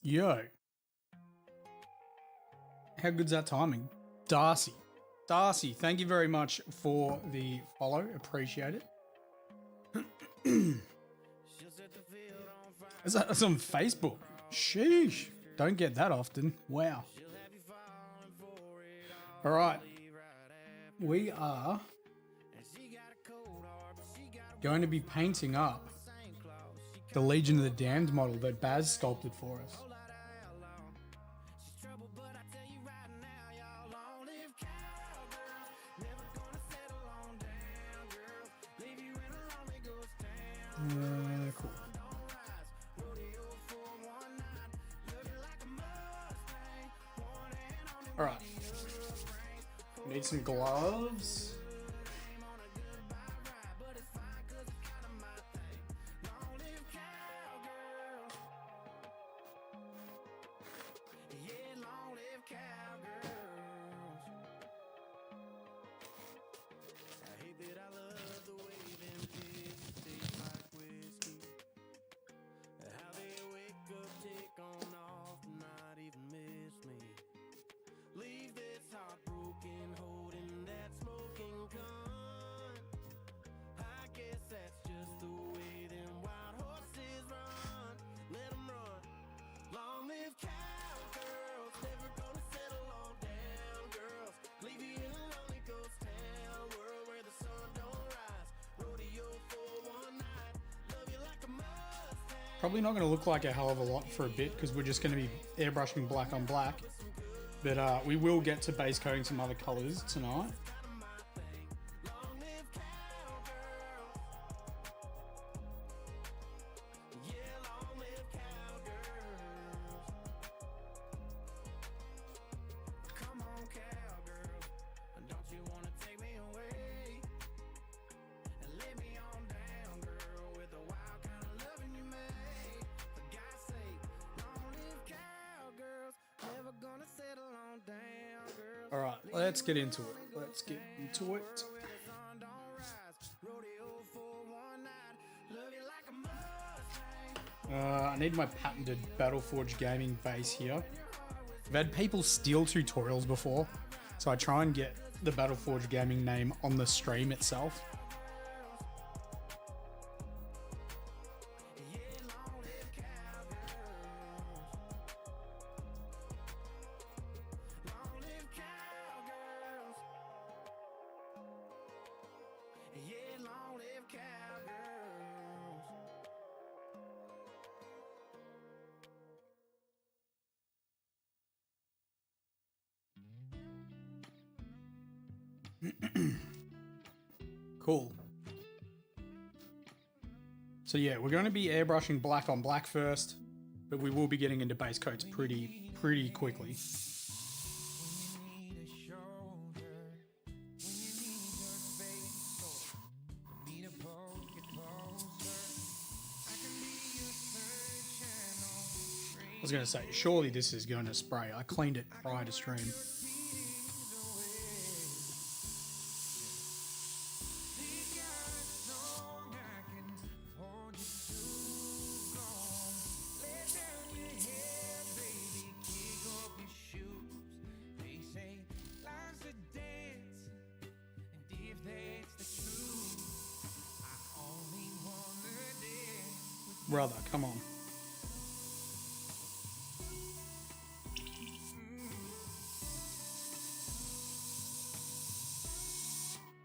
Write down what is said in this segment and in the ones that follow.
Yo, how good's that timing? Darcy. Darcy, thank you very much for the follow. Appreciate it. That's on Facebook. Sheesh. Don't get that often. Wow. All right. We are going to be painting up the Legion of the Damned model that Baz sculpted for us. Cool. All right. Need some gloves. Probably not going to look like a hell of a lot for a bit because we're just going to be airbrushing black on black. But we will get to base coating some other colors tonight. All right, let's get into it. Let's get into it. I need my patented Battleforge gaming base here. I've had people steal tutorials before, so I try and get the Battleforge gaming name on the stream itself. Cool. So yeah, we're going to be airbrushing black on black first, but we will be getting into base coats pretty quickly. I was going to say, surely this is going to spray. I cleaned it prior to stream. Brother, come on.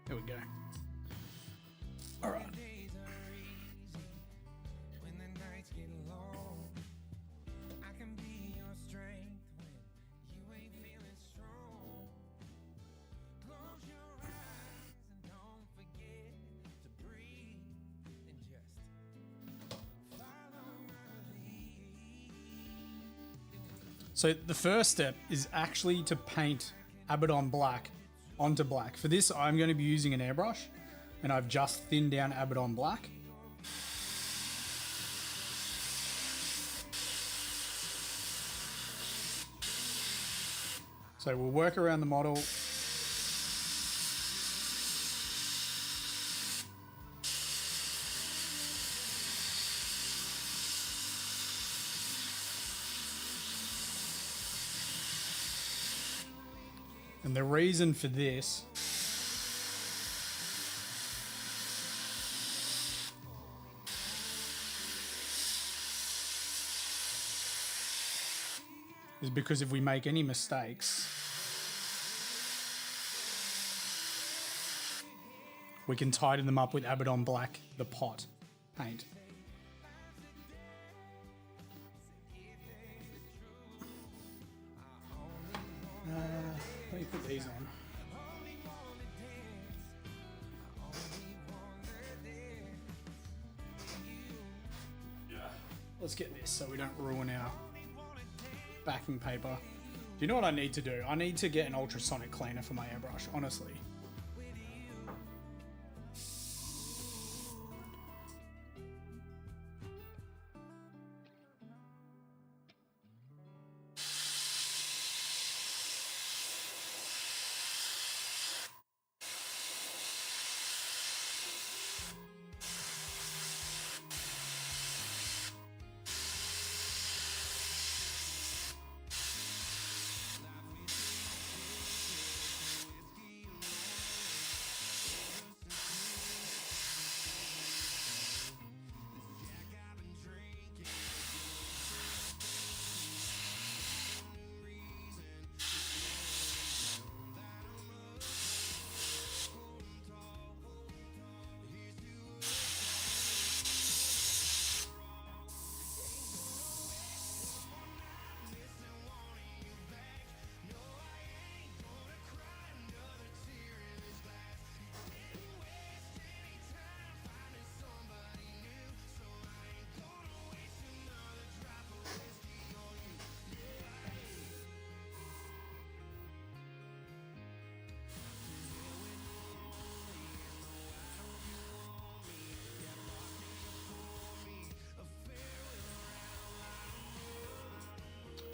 There we go. All right. So the first step is actually to paint Abaddon black onto black. For this, I'm going to be using an airbrush, and I've just thinned down Abaddon black. So we'll work around the model. The reason for this is because if we make any mistakes, we can tighten them up with Abaddon Black, the pot paint. Let me put these on. Let's get this so we don't ruin our backing paper. Do you know what I need to do? I need to get an ultrasonic cleaner for my airbrush, honestly.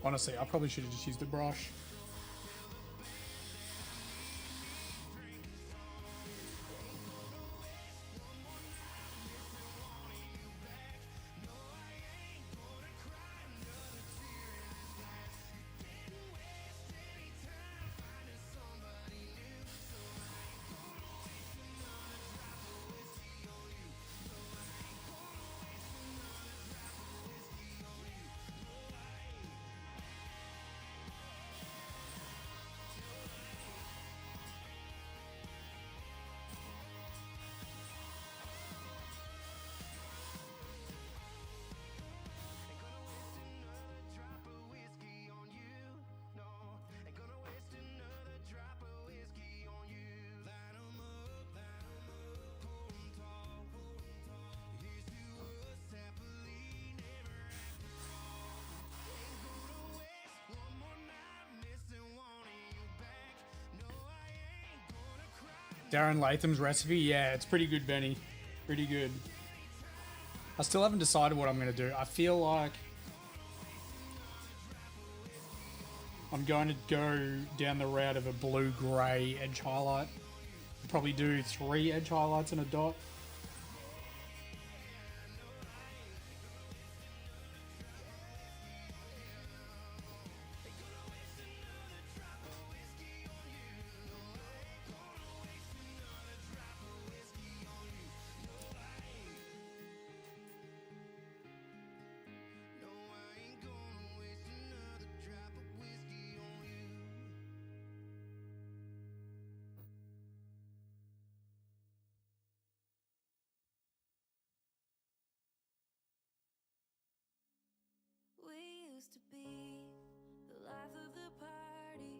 Honestly, I probably should have just used a brush. Darren Latham's recipe, yeah, it's pretty good, Benny. Pretty good. I still haven't decided what I'm going to do. I feel like I'm going to go down the route of a blue-grey edge highlight. Probably do 3 edge highlights and a dot. To be the life of the party,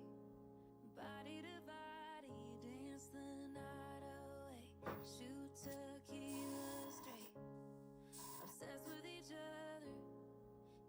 body to body, dance the night away, shoot tequila straight, obsessed with each other,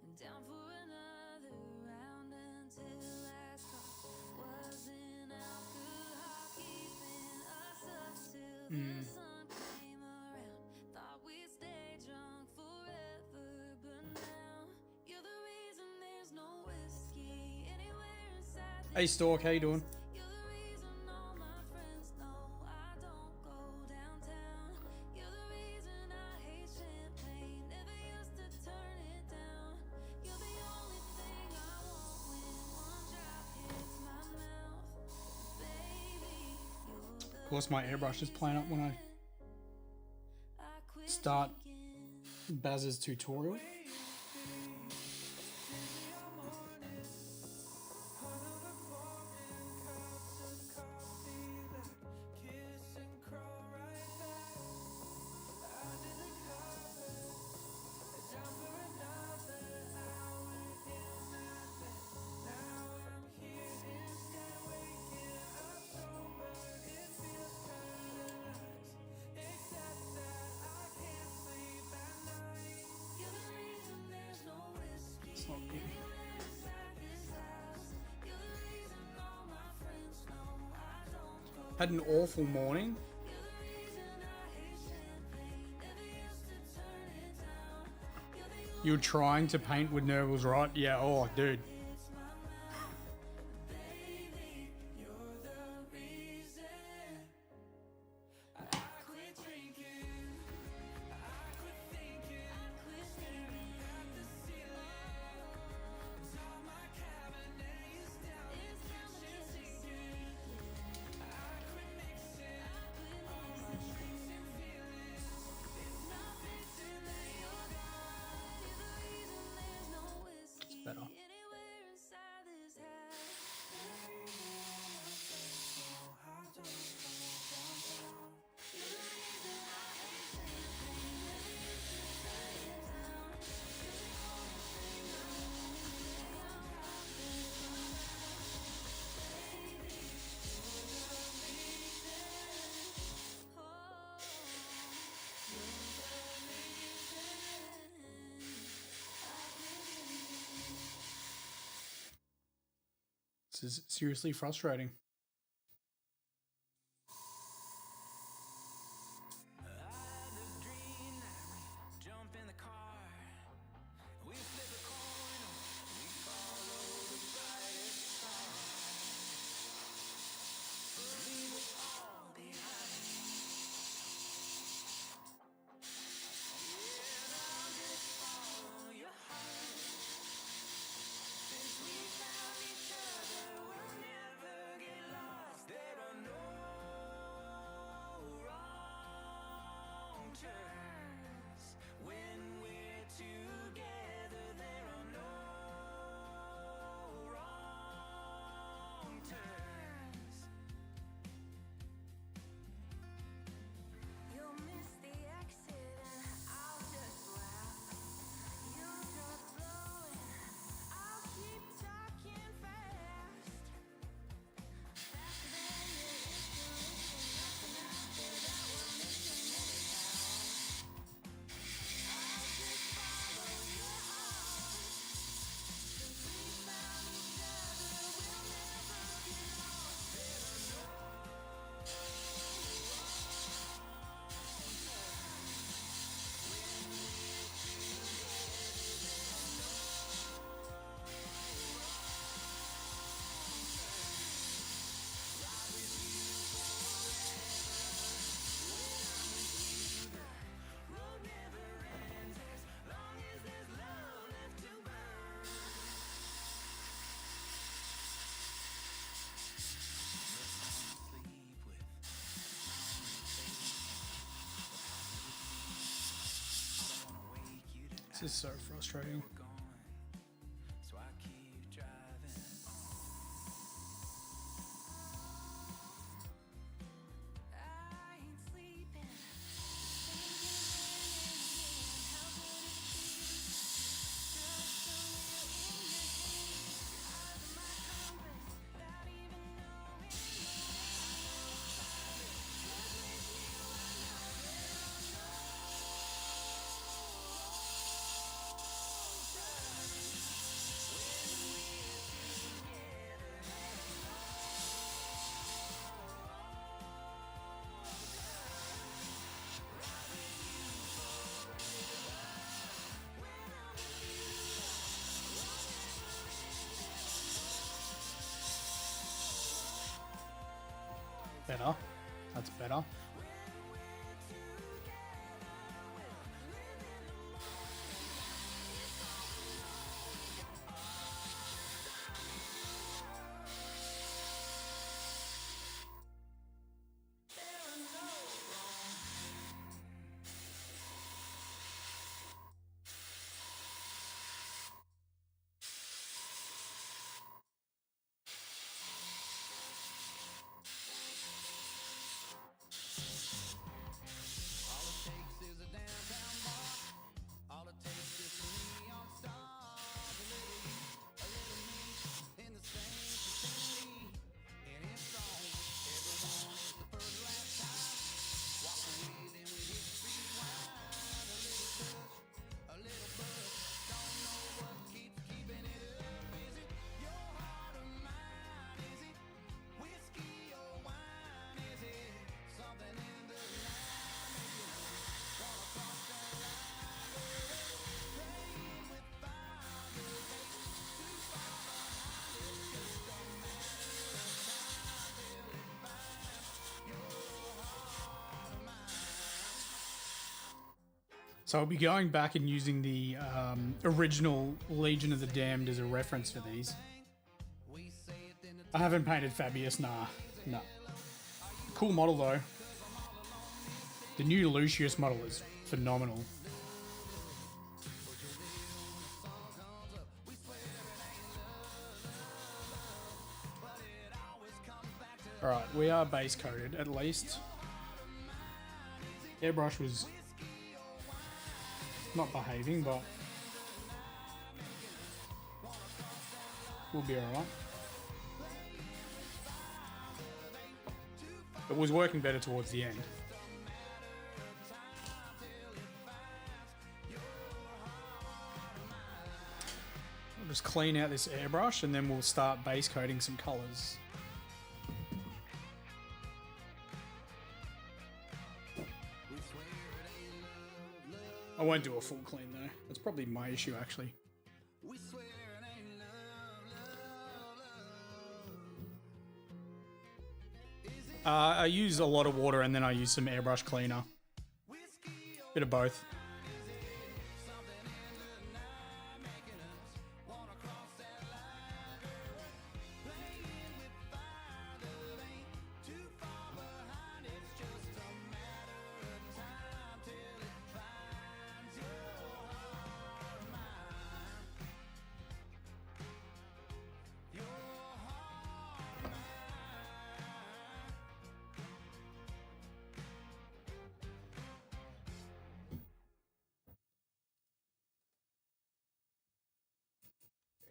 and down for another round until last call. Wasn't alcohol keeping us up till the sun came around? Thought we'd stay drunk forever, but now you're the reason there's no whiskey anywhere inside. Hey Stork, how you doing? You're the reason all my friends know I don't go downtown. You're the reason I hate champagne, never used to turn it down. You're the only thing I want when one drop hits my mouth. course, my airbrush is playing up when I start Baz's tutorial. It's not good. Had an awful morning. You're trying to paint with Nurgle's right? Yeah, oh, dude. It's better. This is seriously frustrating. This is so frustrating. Better. That's better. So I'll be going back and using the original Legion of the Damned as a reference for these. I haven't painted Fabius, nah. Cool model though. The new Lucius model is phenomenal. Alright, we are base coated at least. Airbrush was not behaving, but we'll be alright. It was working better towards the end. We'll just clean out this airbrush and then we'll start base coating some colours. I won't do a full clean though. That's probably my issue actually. I use a lot of water and then I use some airbrush cleaner. Bit of both.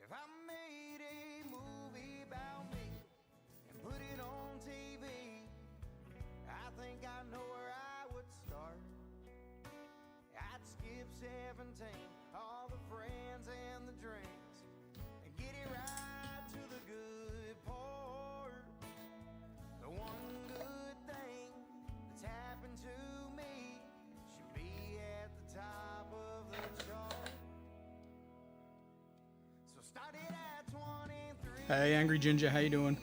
If I made a movie about me and put it on TV, I think I know where I would start. I'd skip 17, all the friends and the drinks, and get it right to the good part. The one good thing that's happened to me should be at the top of the chart. So started at 23. Hey Angry Ginger, how you doing?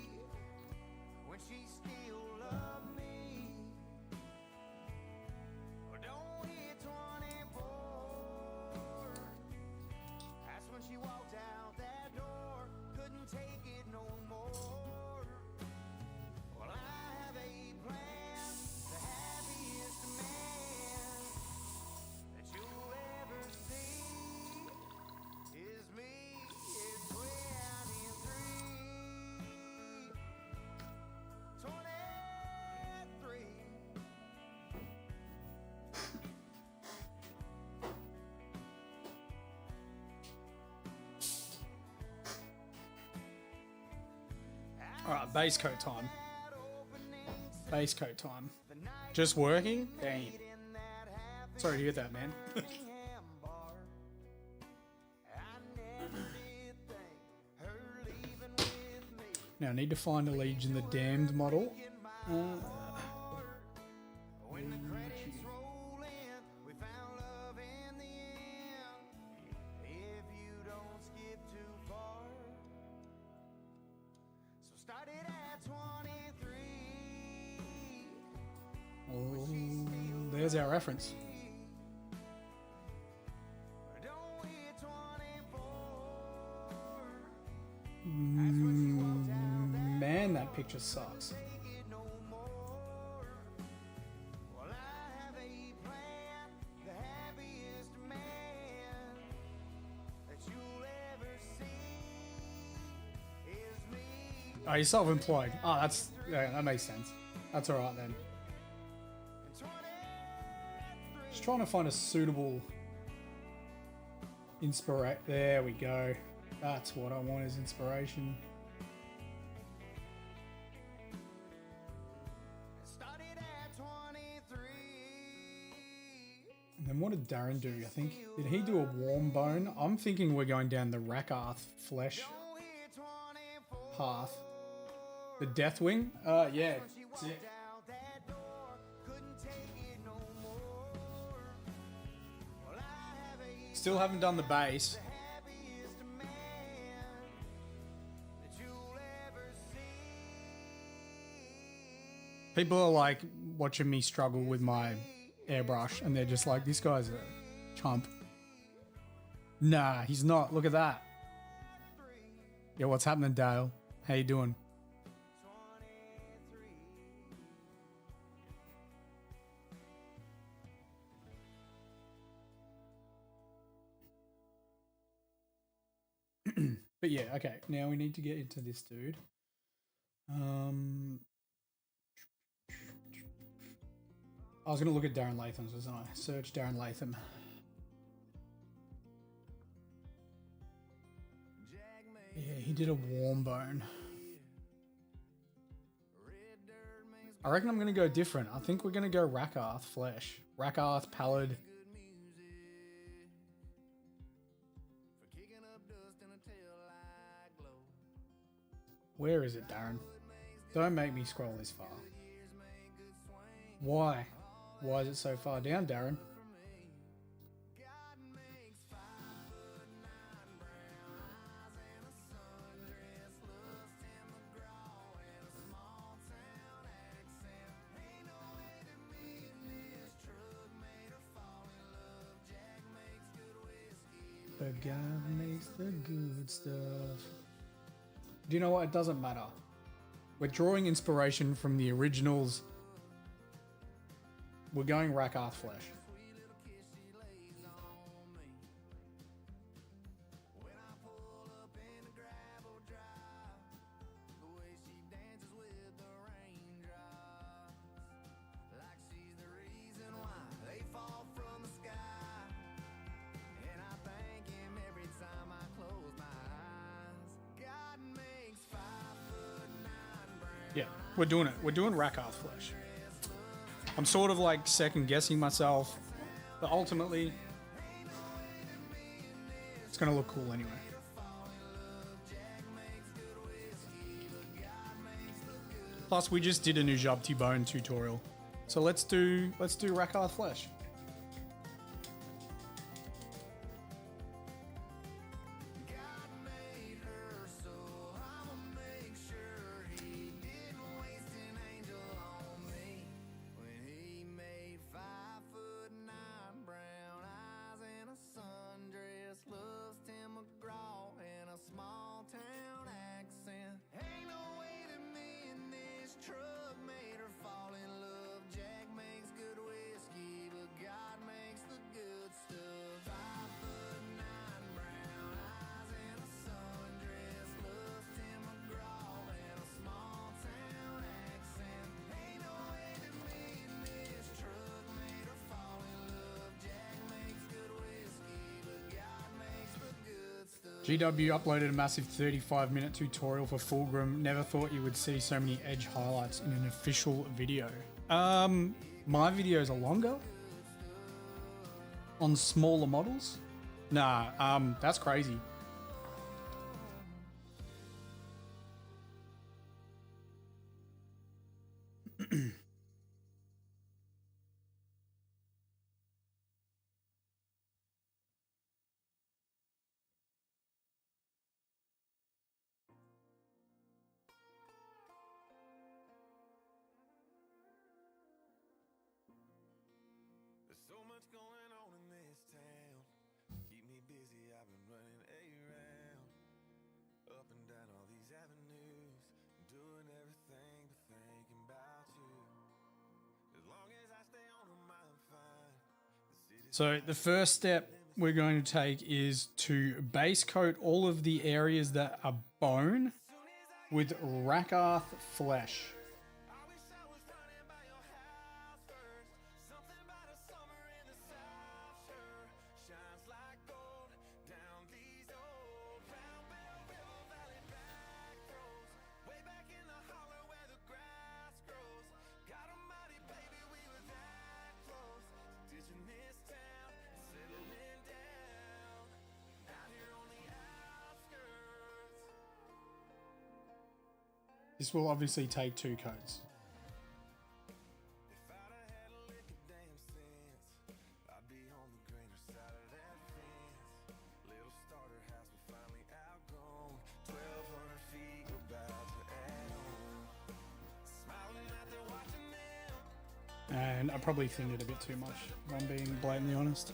When she still loved me. Well, don't hit 24. That's when she walked out that door. Couldn't take it no more. Well, I have a plan. The happiest man that you'll ever see is me at 23. 23. Alright, base coat time. Base coat time. Just working? Damn. Sorry to hear that, man. Now I need to find a Legion the Damned model. When the credits roll in, we found love in the end. If you don't skip too far. So started at 23. Oh, there's our reference. Don't hit 24. Man, that picture sucks. Take it no more. Well, I have a plan. The happiest man that you'll ever see is me. Oh, you're self-employed. Oh, yeah, that makes sense. That's alright then. And 23. Just trying to find a suitable inspiration. There we go. That's what I want as inspiration. Started at 23. And then what did Darren do? I think, did he do a warm bone? I'm thinking we're going down the Rackarth flesh Don't hit 24. path. The Deathwing? Yeah. She That's walked it. out that door. Couldn't take it no more. Well, I have a Still haven't done the base. happiest man that you'll ever see. People are like watching me struggle with my airbrush and they're just like, this guy's a Chomp. Nah, he's not. Look at that. Yo, what's happening, Dale? How you doing? But yeah, okay. Now we need to get into this dude. I was gonna look at Darren Latham's, wasn't I? Search Darren Latham. Yeah, he did a warm bone. I reckon I'm gonna go different. I think we're gonna go Rakarth flesh. Rakarth pallid. Where is it, Darren? Don't make me scroll this far. Why? Why is it so far down, Darren? The guy makes the good stuff. Do you know what? It doesn't matter. We're drawing inspiration from the originals. We're going Rakarth flesh. Yeah, we're doing it. We're doing Rakarth flesh. I'm sort of like second guessing myself, but ultimately it's gonna look cool anyway. Plus, we just did a new Jabti bone tutorial, so let's do Rakarth flesh. GW uploaded a massive 35-minute tutorial for Fulgrim. Never thought you would see so many edge highlights in an official video. My videos are longer on smaller models. Nah, that's crazy. So the first step we're going to take is to base coat all of the areas that are bone with Rakarth flesh. This will obviously take 2 coats. And I probably thinned it a bit too much, if I'm being blatantly honest.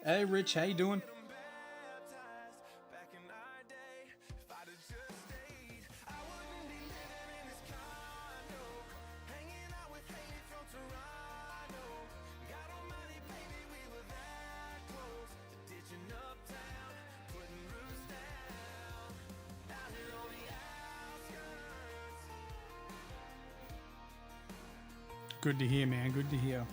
Hey, Rich, how you doing? Back in our day, if I'd have just stayed, I wouldn't be living in this condo, hanging out with Haley from Toronto. God almighty, baby, we were that close to ditching uptown, putting roofs down, out here on the outskirts. Good to hear, man. Good to hear.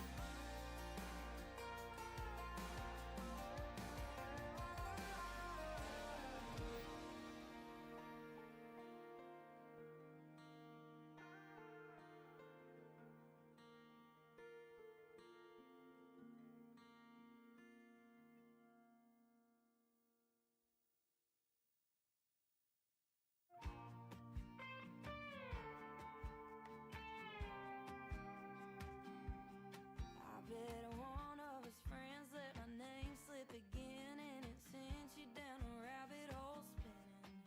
I bet one of his friends let my name slip again, and it sent you down a rabbit hole spinning.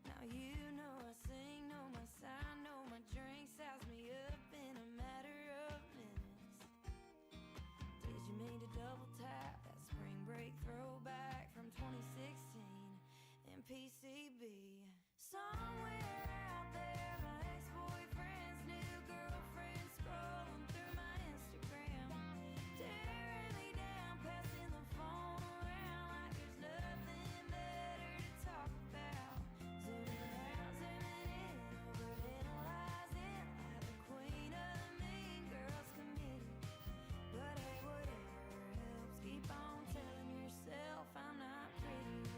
Now you know I sing, know my sign, know my drink, size me up in a matter of minutes. Did you mean to double tap that spring break throwback from 2016 in PCB? Somewhere out there, my ex-boyfriend's new girlfriend scrolling through my Instagram, tearing me down, passing the phone around like there's nothing better to talk about. Zooming out, zooming in, overanalyzing like the queen of the mean girls committee. But hey, whatever helps, keep on telling yourself I'm not pretty.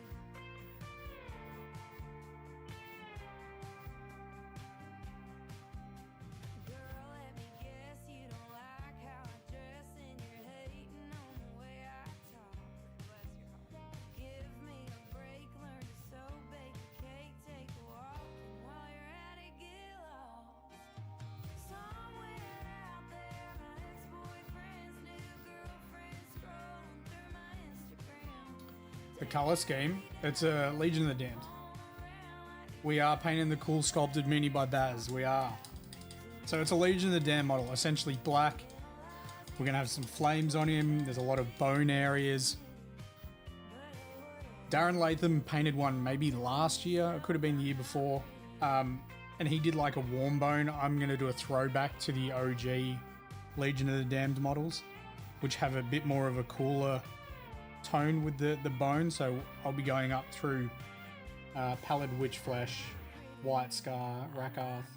Girl, let me guess, you don't like how I dress, and you're hating on the way I talk. Give me a break, learn to sew, bake a cake, take a walk, and while you're at it, get lost. Somewhere out there, my ex-boyfriend's new girlfriend scrolling through my Instagram. The color scheme, it's a Legion of the Damned. We are painting the cool Sculpted mini by Baz. We are. So it's a Legion of the Damned model, essentially black. We're going to have some flames on him. There's a lot of bone areas. Darren Latham painted one maybe last year. It could have been the year before. And he did like a warm bone. I'm going to do a throwback to the OG Legion of the Damned models, which have a bit more of a cooler tone with the bone. So I'll be going up through Pallid Witch Flesh, White Scar, Rackarth.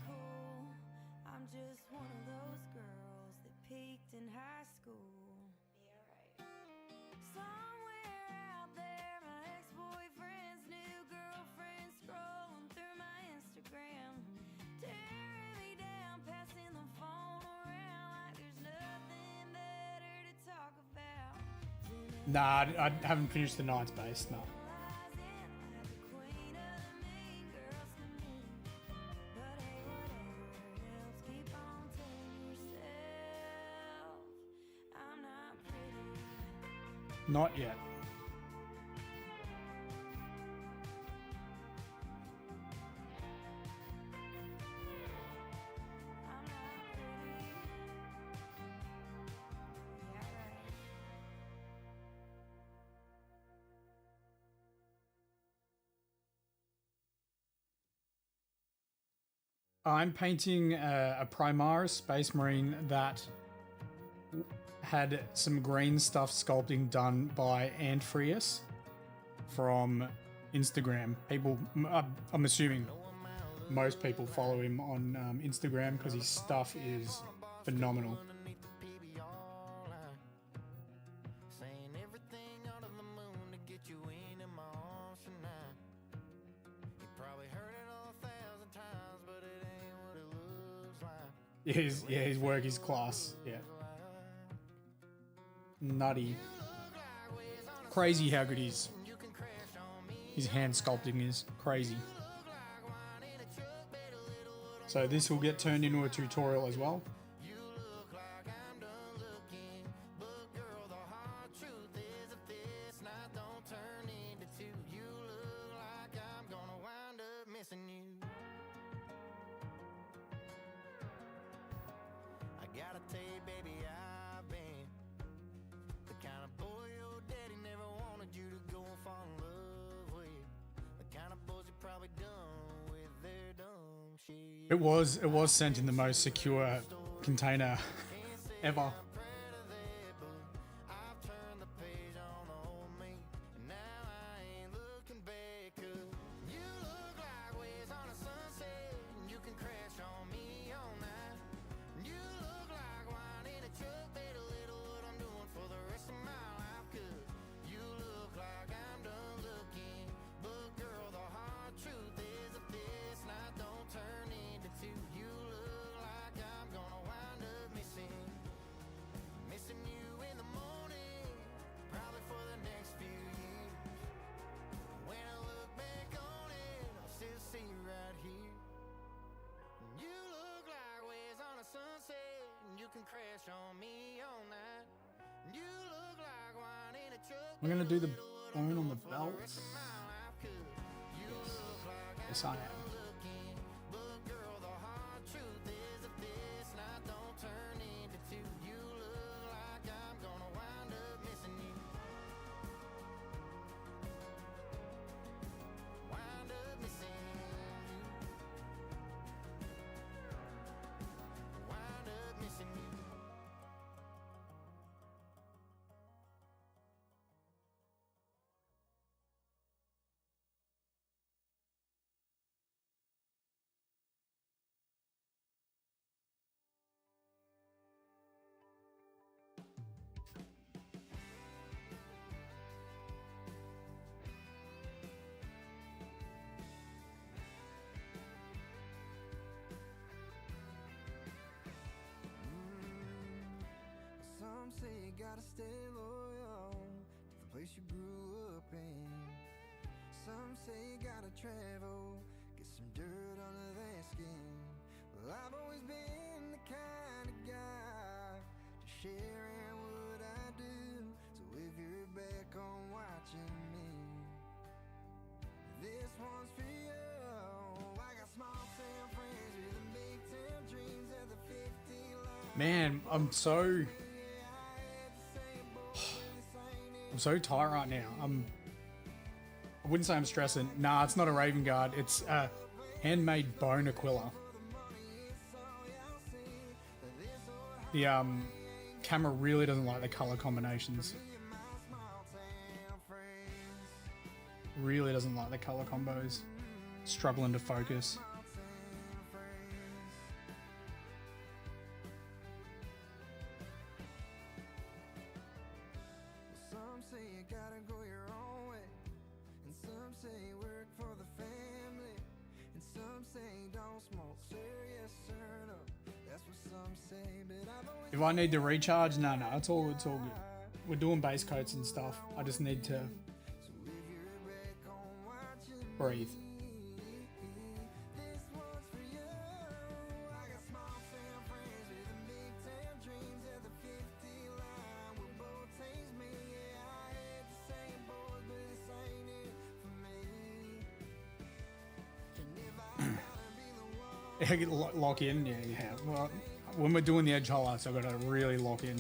I'm just one of those girls that peaked in high school. Yeah, right. Somewhere out there, my ex-boyfriend's new girlfriend scrolling through my Instagram, tearing me down, passing the phone around like there's nothing better to talk about. Nah, I haven't finished the Knight's base. No. Not yet. I'm painting a Primaris Space Marine that had some green stuff sculpting done by anphiarus from Instagram. People, I'm assuming most people follow him on Instagram because his stuff is phenomenal. Saying everything under the moon to get you in my arms tonight. You probably heard it 1,000 times, but it ain't what it looks like. His work is class. Yeah. Nutty. Crazy how good his hand sculpting is. Crazy. So this will get turned into a tutorial as well. You look like I'm done looking, but girl, the hard truth is if this night don't turn into two, you look like I'm gonna wind up missing you. I gotta tell you, baby, I've been the kind of boy your daddy never It was sent in the most secure container ever. I'm gonna do the bone on the belt. Yes, I am. Some say you gotta stay loyal to the place you grew up in. Some say you gotta travel, get some dirt under their skin. Well, I've always been the kind of guy to share in what I do. So if you're back on watching me, this one's for you. I got small town friends with the big town dreams at the 50 line. Man, I'm so tired right now. I wouldn't say I'm stressing. Nah, it's not a Raven Guard. It's a handmade bone Aquila. The camera really doesn't like the color combinations. Really doesn't like the color combos. Struggling to focus. Some say you gotta go your own way, and some say work for the family, and some say don't smoke, sir, yes, sir, no. That's what some say, but I've always If I need to recharge, no, it's all good. We're doing base coats and stuff. I just need to breathe. this one's for you. I got small town friends with the big town dreams at the 50 line. We're both taste me, yeah, I had the same boys, but this ain't it for me. And if I gotta be the one, Lock in, yeah. Well, when we're doing the edge highlights, I've got to really lock in.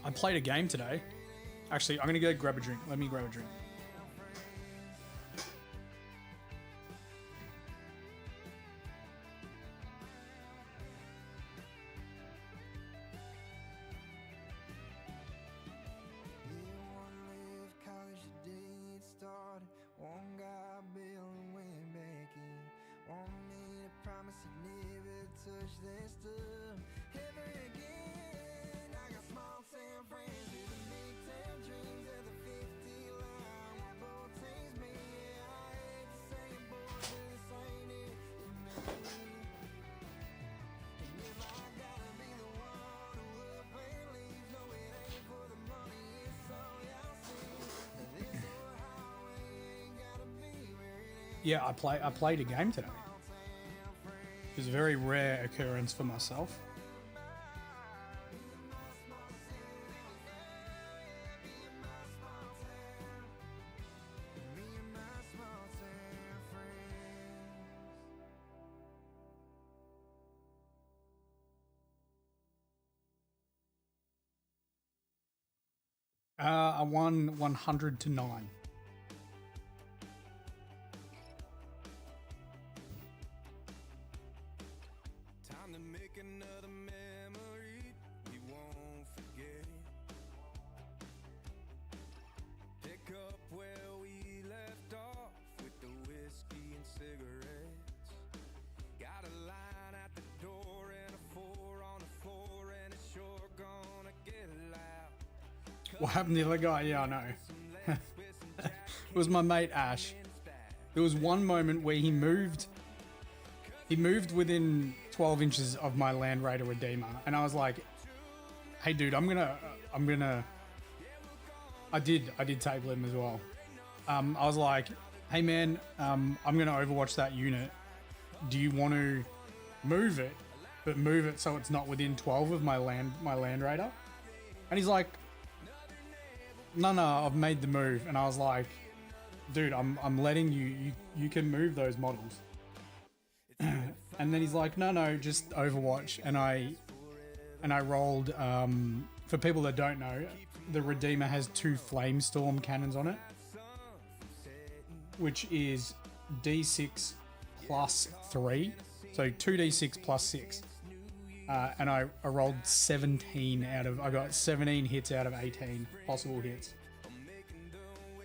I played a game today. Actually, I'm gonna go grab a drink. Let me grab a drink. one left college the day it started. One got bail and went back in. One made a promise he'd never touch that stuff ever again. I got small town friends with the big town dreams at the 50 line. We're both taste me, yeah, I had the same boys, but this ain't it for me. And if I gotta be the one who up and leaves, no, it ain't for the money, it's all y'all see. This old highway ain't gotta be where it ain't. Yeah, I played a game today. It was a very rare occurrence for myself. Me and my small town friends. I won 100 to 9. make another memory we won't forget. Pick up where we left off with the whiskey and cigarettes. Got a line at the door and a 4 on the floor, and it's sure gonna get loud. What happened to the other guy? Yeah, I know. It was my mate Ash. There was one moment where he moved within 12 inches of my Land Raider Redeemer, and I was like, hey dude, I did table him as well. I was like, hey man, I'm gonna overwatch that unit. Do you want to move it, but move it so it's not within 12 of my Land Raider? And he's like, no, I've made the move. And I was like, dude, I'm letting you can move those models. And then he's like, no, just Overwatch. And I rolled, for people that don't know, the Redeemer has 2 Flamestorm cannons on it, which is D6 plus 3, so 2d6 plus 6. And I rolled 17 I got 17 hits out of 18 possible hits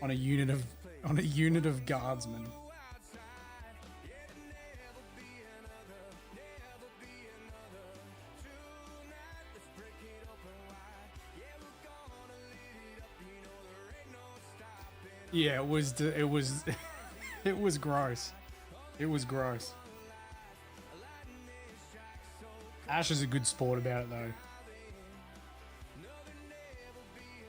on a unit of guardsmen. Yeah, it was it was gross. It was gross. Ash is a good sport about it though.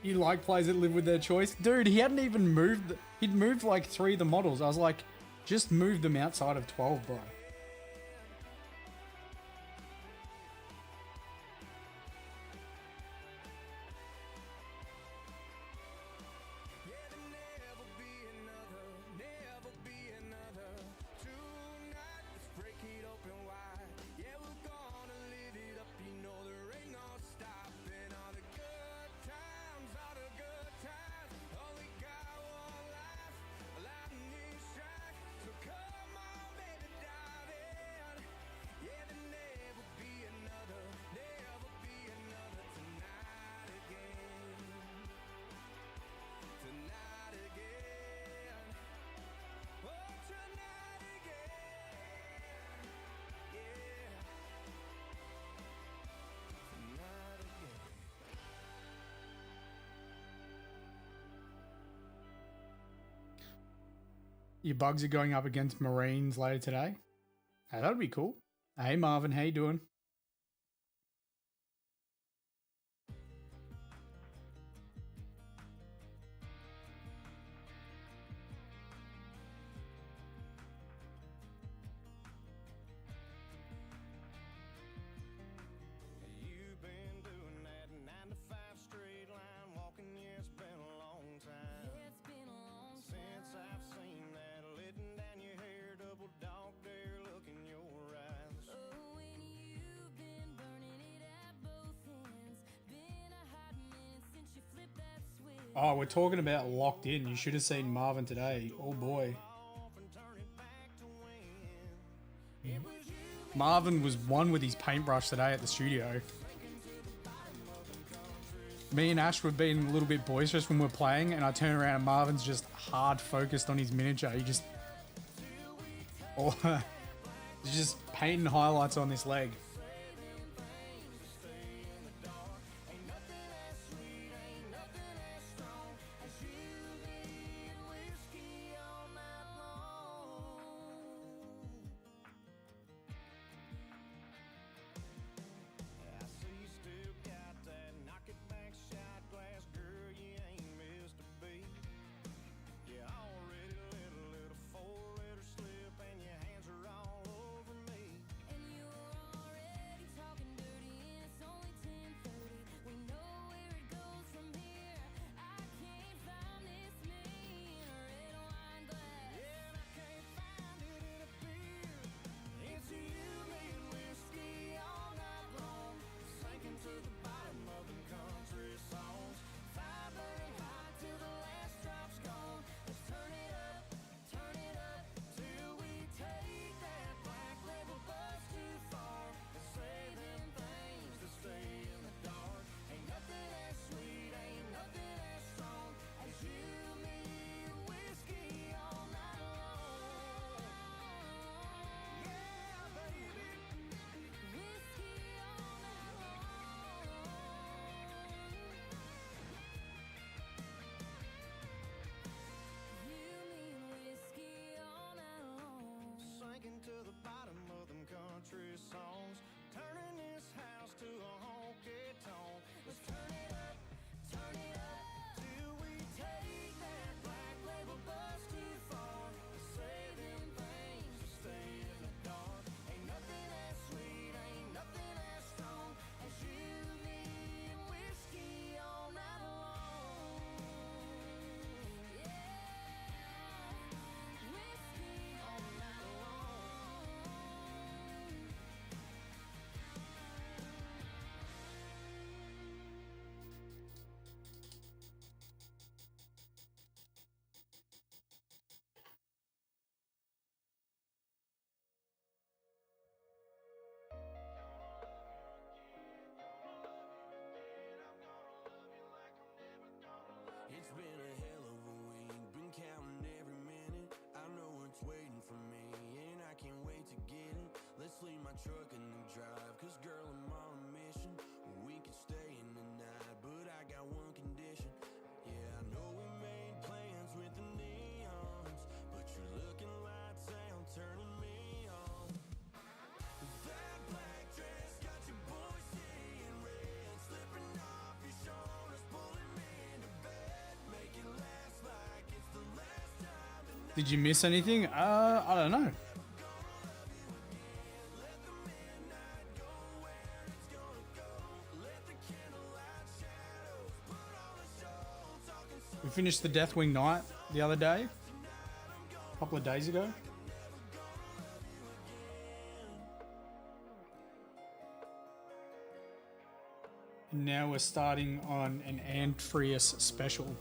You like players that live with their choice? Dude, he hadn't even moved. He'd moved like 3 of the models. I was like, just move them outside of 12, bro. Your bugs are going up against Marines later today. Hey, that'd be cool. Hey Marvin, how you doing? You've been doing that 9 to 5 straight line walking, yeah, it's been a long time. It's been a long Since I've seen that, letting down your hair, double dog dare, look in your eyes. Oh, and you've been burning it at both ends. Been a hot minute since you flipped that switch. Oh, we're talking about locked in. You should have seen Marvin today. Oh boy. Marvin was one with his paintbrush today at the studio. Me and Ash were being a little bit boisterous when we're playing, and I turn around and Marvin's just hard focused on his miniature. He just... Oh, he's just painting highlights on this leg. I see you still got that knock it back shot glass, girl, you ain't missed a beat. You already let a little 4-letter slip and your hands are all over me. And you're already truck and then drive. Cause girl, I'm on a mission. We could stay in the night, but I got one condition. Yeah, I know we made plans with the neons, but you're looking lights out, turning me on. That black dress got your boy seeing red, slipping off your shoulders, pulling me into bed. Make it last like it's the last time tonight. Did you miss anything? I don't know. We finished the Deathwing Knight the other day, a couple of days ago. And now we're starting on an anphiarus special.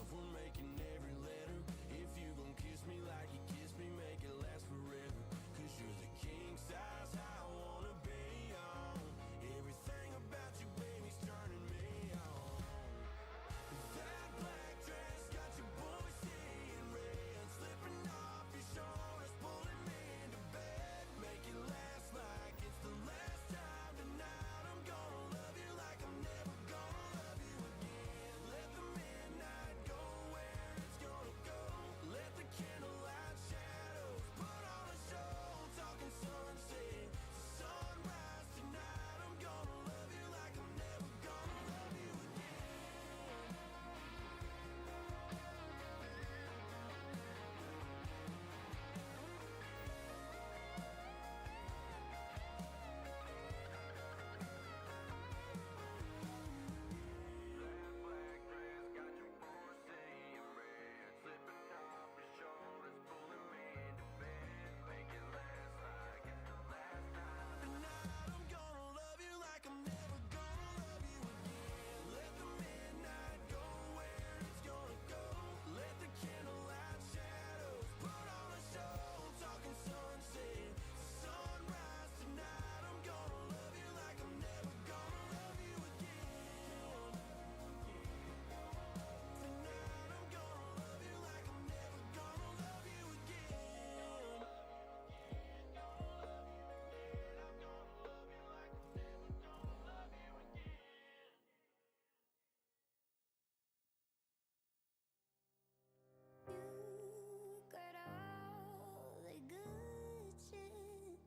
You got all the good shit,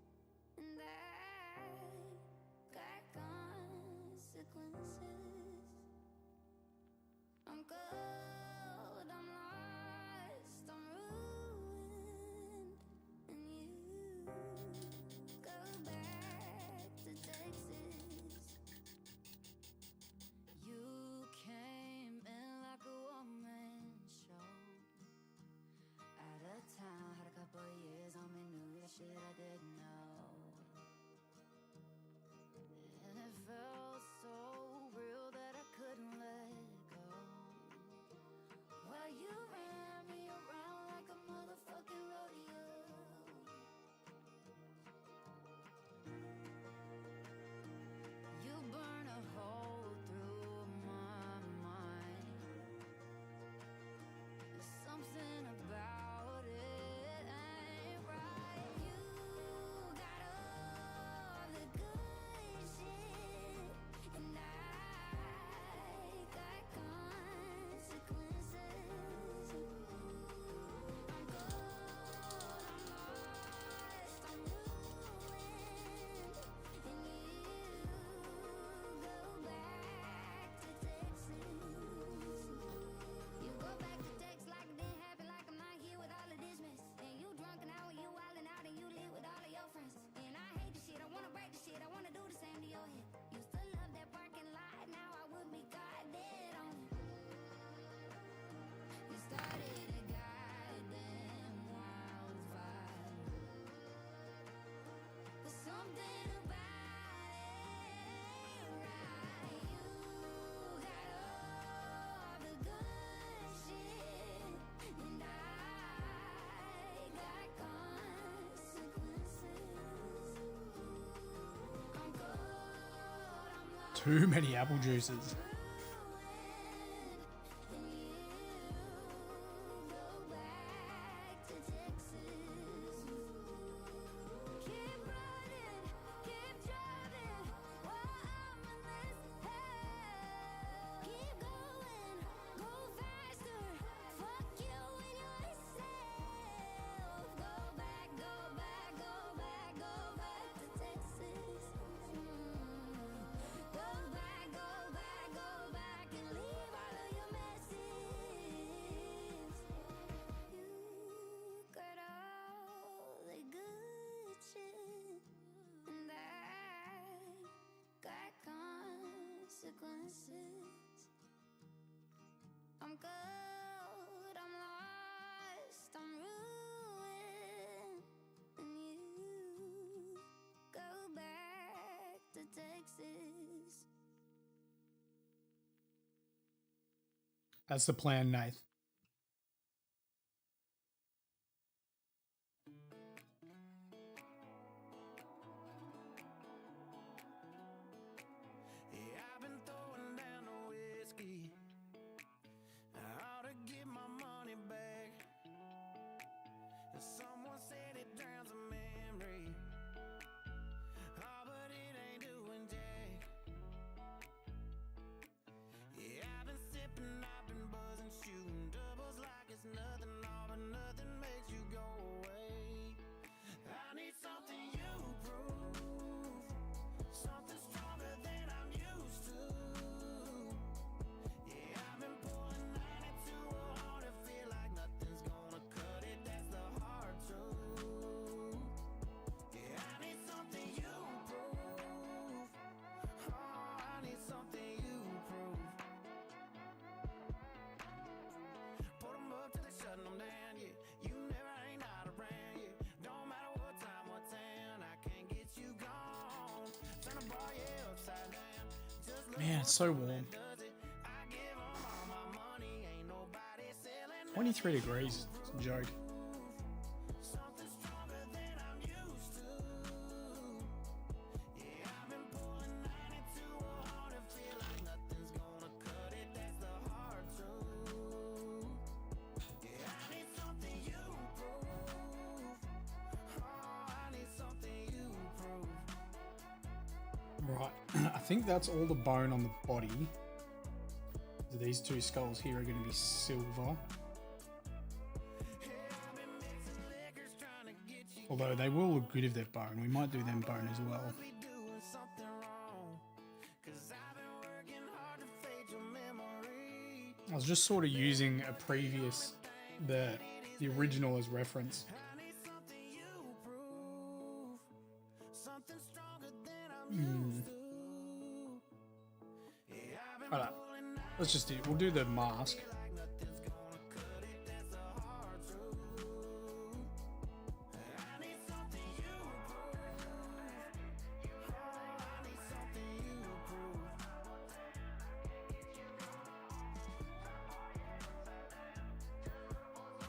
and I got consequences. I'm cold, I'm lost, I'm ruined, and you go back to Texas. You came in like a woman show. Out of town, had a couple of years on me, knew the shit I didn't know. And it felt so real that I couldn't let go. Well, you ran me around like a motherfucking rodeo. You burn a hole through my mind. There's something about it ain't right. You got all the good shit, and I got consequences. I'm cold, I'm lost, I'm ruined, and you go back to Texas. You go back to Texas like it didn't happen, like I'm not here with all of this mess. And you drunk and out, and you wildin' out, and you live with all of your friends. And I hate the shit, I wanna break the shit, I wanna do the same to your head. Used to love that parking lot, now I would be caught dead on it. You started a goddamn wildfire, but something about it ain't right. You got all the good shit, and I got consequences. I'm cold, I'm lost, Too many apple juices. and you go back to Texas. Keep running, keep consequences. I'm good, I'm lost, I'm ruined, and you go back to Texas. That's the plan, Nath. Yeah, I've been throwing down the whiskey. I ought to get my money back. Someone said it drowns a memory. Oh, but it ain't doing jack. Yeah, I've been sipping, I've been buzzing, shooting doubles like it's nothing. All but nothing makes you go away. I need something you prove, something stronger than I'm used to. Yeah, I've been pulling 92 hard and feel like nothing's gonna cut it. That's the hard truth. Yeah, I need something you prove. Oh, I need something you prove. Put 'em up till they shutting them down, yeah. You never ain't not around, yeah. Don't matter what time, what town, I can't get you gone. Turn the bar, yeah, upside down. Just look Man, it's so warm. does it. I give 'em all my money, ain't nobody selling 23 degrees. It's a joke. something stronger than I'm used to. Yeah, I've been pulling 92 hard and feel like nothing's gonna cut it. That's the hard truth. Yeah, I need something you prove. Oh, I need something you prove. Right. I think that's all the bone on the body. So these two skulls here are going to be silver. Although they will look good if they're bone. We might do them bone as well. We doing something wrong, 'cause I've been working hard to fade your memory. I was just sort of using a previous, the original as reference. I need something you prove, something stronger than I'm used to. Yeah, I've been Alright, pulling let's just do. We'll do the mask. like nothing's gonna cut it. That's the hard truth. I need something you prove. Oh, I need something you prove.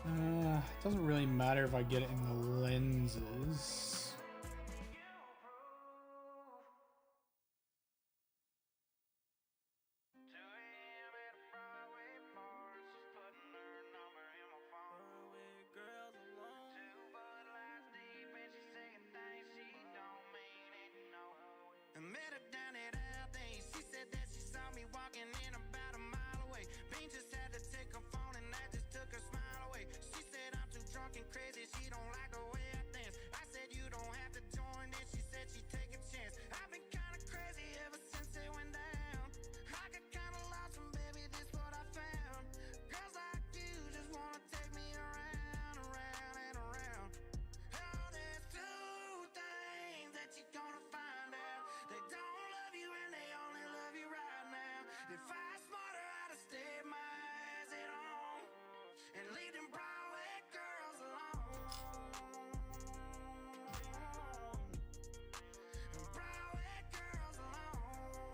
It doesn't really matter if I get it in the lenses. I met her down at Althing. She said that she saw me walking in about a mile away. Bean just had to take her phone and that just took her smile away. She said I'm too drunk and crazy, she don't like the way I dance. I said you don't have to join in, she said she'd take a chance. I've been kinda crazy ever since it went down. I got kinda lost and baby, this what I found. Girls like you just wanna take me around, around and around. Oh, there's two things that you're gonna find out. They don't love you and they only love you right now. If I smarter, I'd have stayed my ass at home and leave them Broadway girls alone. Broadway girls alone.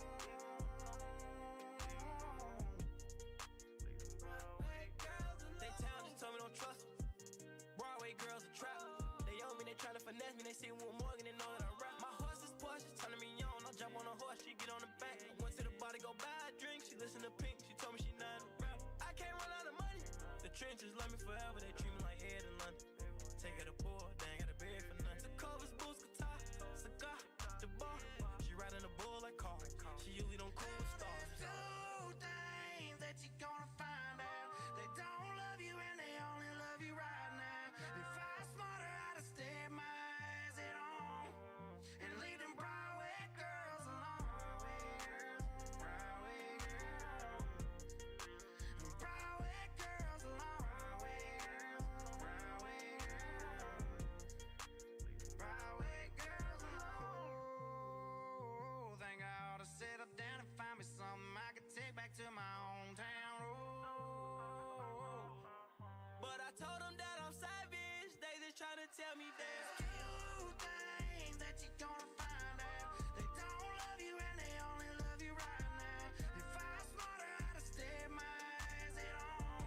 Broadway girls alone. They town just told me don't trust them. Broadway girls a trap. They owe me, they tryna finesse me. They see Will Morgan, they know that I rap. My horse is Porsche, turning me on. I'll jump on a horse, she get on the back. I went to the bar to go buy a drink. She listen to Pink, she told me she not a rap. I can't run out of money. The trenches love me forever. They treat me like Ed in London. Take her to poor, they ain't got a bed for nothing. The covers, boots, guitar, cigar, the bar. She riding a bull like car. She usually don't cool with stars. Two things that you're gonna find out. They don't love you and they only love you right now. If I smarter, I'd have stayed my ass at home and leave them Broadway girls alone. Broadway girls. Broadway girls alone. Broadway girls. tell me there's few things that you gonna find out. They don't love you and they only love you right now. If I was smarter, I'd have stayed my ass at home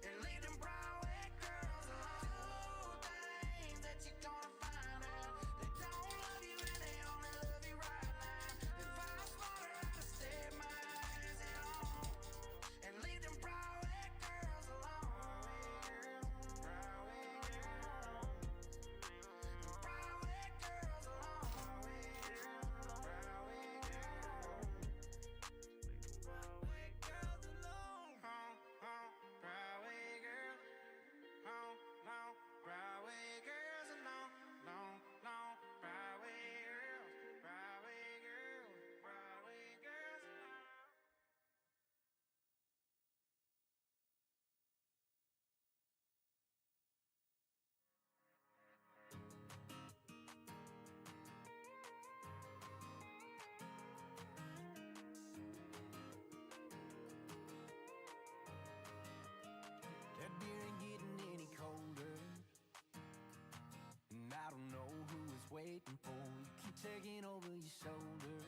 and leave them Broadway girls alone. Two things that you gonna find out. They don't love you and they only love you right now. If I was smarter, I'd have stayed my ass at home and leave them Broadway girls alone. Broadway girls. Broadway girls alone. Broadway girls. Broadway girls alone. Broadway girls. Broadway girls alone. Broadway girls. Broadway girls. Broadway girls alone. That beer ain't getting any colder, and I don't know who it's waiting for. You keep taking over your shoulder,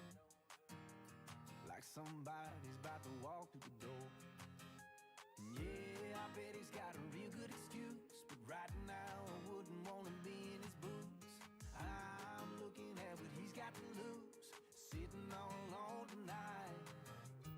like somebody's about to walk through the door. And yeah, I bet he's got a real good excuse, but right now I wouldn't wanna be in his boots. I'm looking at what he's got to lose, sitting all alone tonight.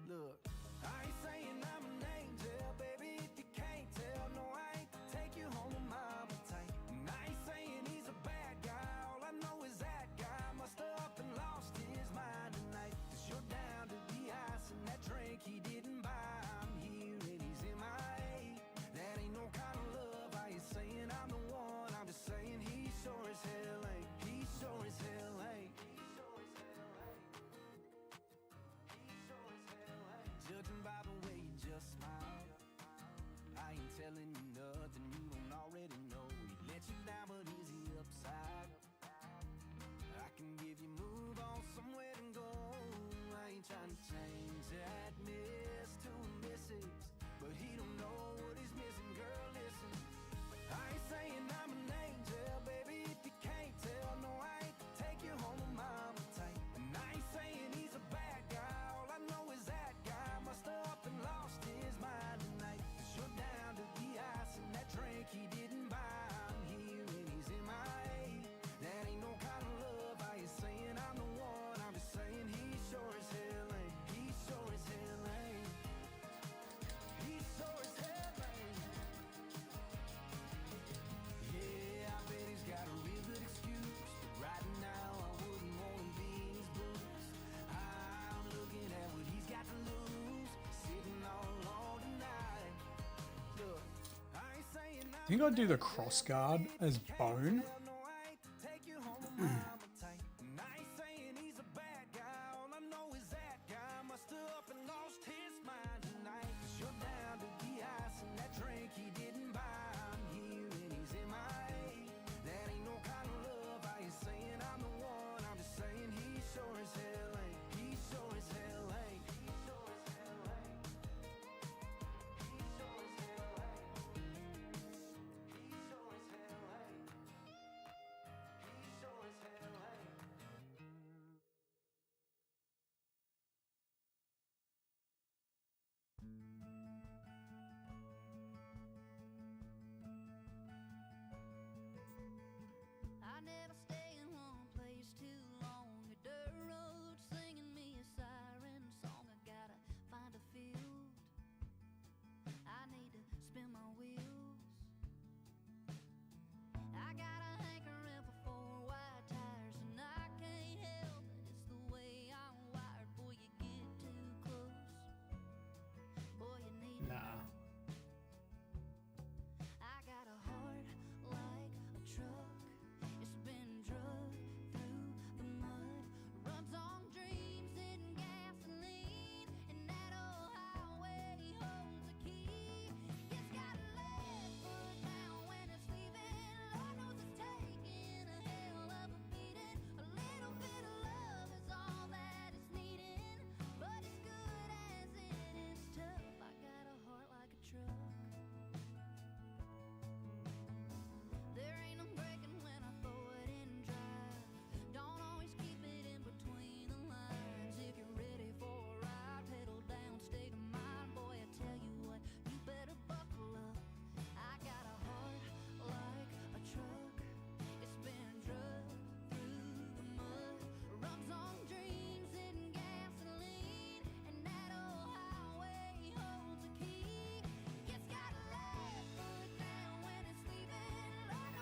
Look, I ain't saying I'm an angel, baby, if you can't tell. No, I ain't to take you home with mama tight. And I ain't saying he's a bad guy, all I know is that guy must have up and lost his mind tonight. 'Cause you're down to the ice and that drink he didn't buy. I'm here and he's in my eight. That ain't no kind of love. I ain't saying I'm the one, I'm just saying he sure as hell ain't. He sure as hell ain't. Judging by the way you just smile, I ain't telling you nothing you don't already know. He let you down, but is he upside? I can give you move on somewhere to go. I ain't trying to change that miss to a missus, but he don't know what he's missing. Girl, listen, I ain't saying I'm an angel, baby, if you can't tell. No, I ain't to take you home with mama tight. And I ain't saying he's a bad guy, all I know is that guy must have up and lost his mind tonight. 'Cause you're down to the ice and that drink he didn't buy. I'm here and he's in my eight. That ain't no kind of love. I ain't saying I'm the one, I'm just saying he sure as hell ain't. He sure as hell ain't. He sure as hell ain't. Yeah, I bet he's got a real good excuse, but right now I wouldn't want to be in his boots. I'm looking at what he's got to lose, sitting all alone tonight. Look, I ain't saying I'm I think I'd do the cross guard as bone. no, I ain't to take you home with mama tight. And I ain't saying he's a bad guy, all I know is that guy must have up and lost his mind tonight. 'Cause you're down to the ice and that drink he didn't buy. I'm here and he's in my eight. That ain't no kind of love. I ain't saying I'm the one, I'm just saying he sure as hell ain't. He sure as hell ain't. He sure as hell ain't. He sure as hell ain't. He sure as hell ain't.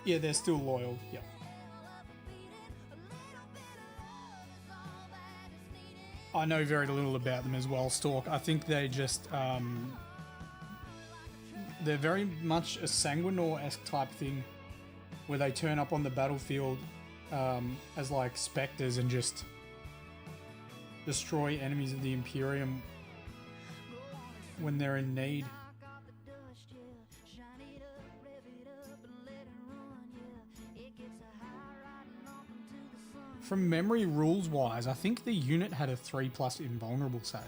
Yeah, they're still loyal. Yep. I know very little about them as well, Stork. I think they just they're very much a Sanguinor-esque type thing, where they turn up on the battlefield as like specters and just destroy enemies of the Imperium when they're in need. From memory, rules-wise, I think the unit had a 3+ invulnerable save.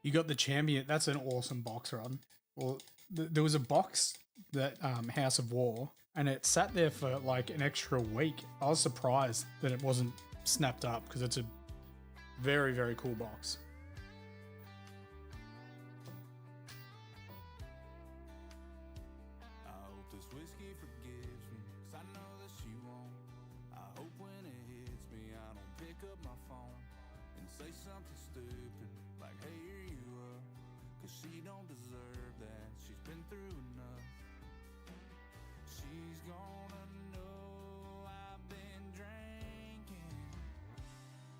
You got the champion. That's an awesome box run. Well, there was a box that House of War, and it sat there for like an extra week. I was surprised that it wasn't snapped up because it's a very, very cool box. I hope this whiskey forgives me, 'cause I know that she won't. I hope when it hits me, I don't pick up my phone and say something stupid like, hey, here you are, 'cause she don't deserve that. She's been through enough. She's gonna know I've been drinking,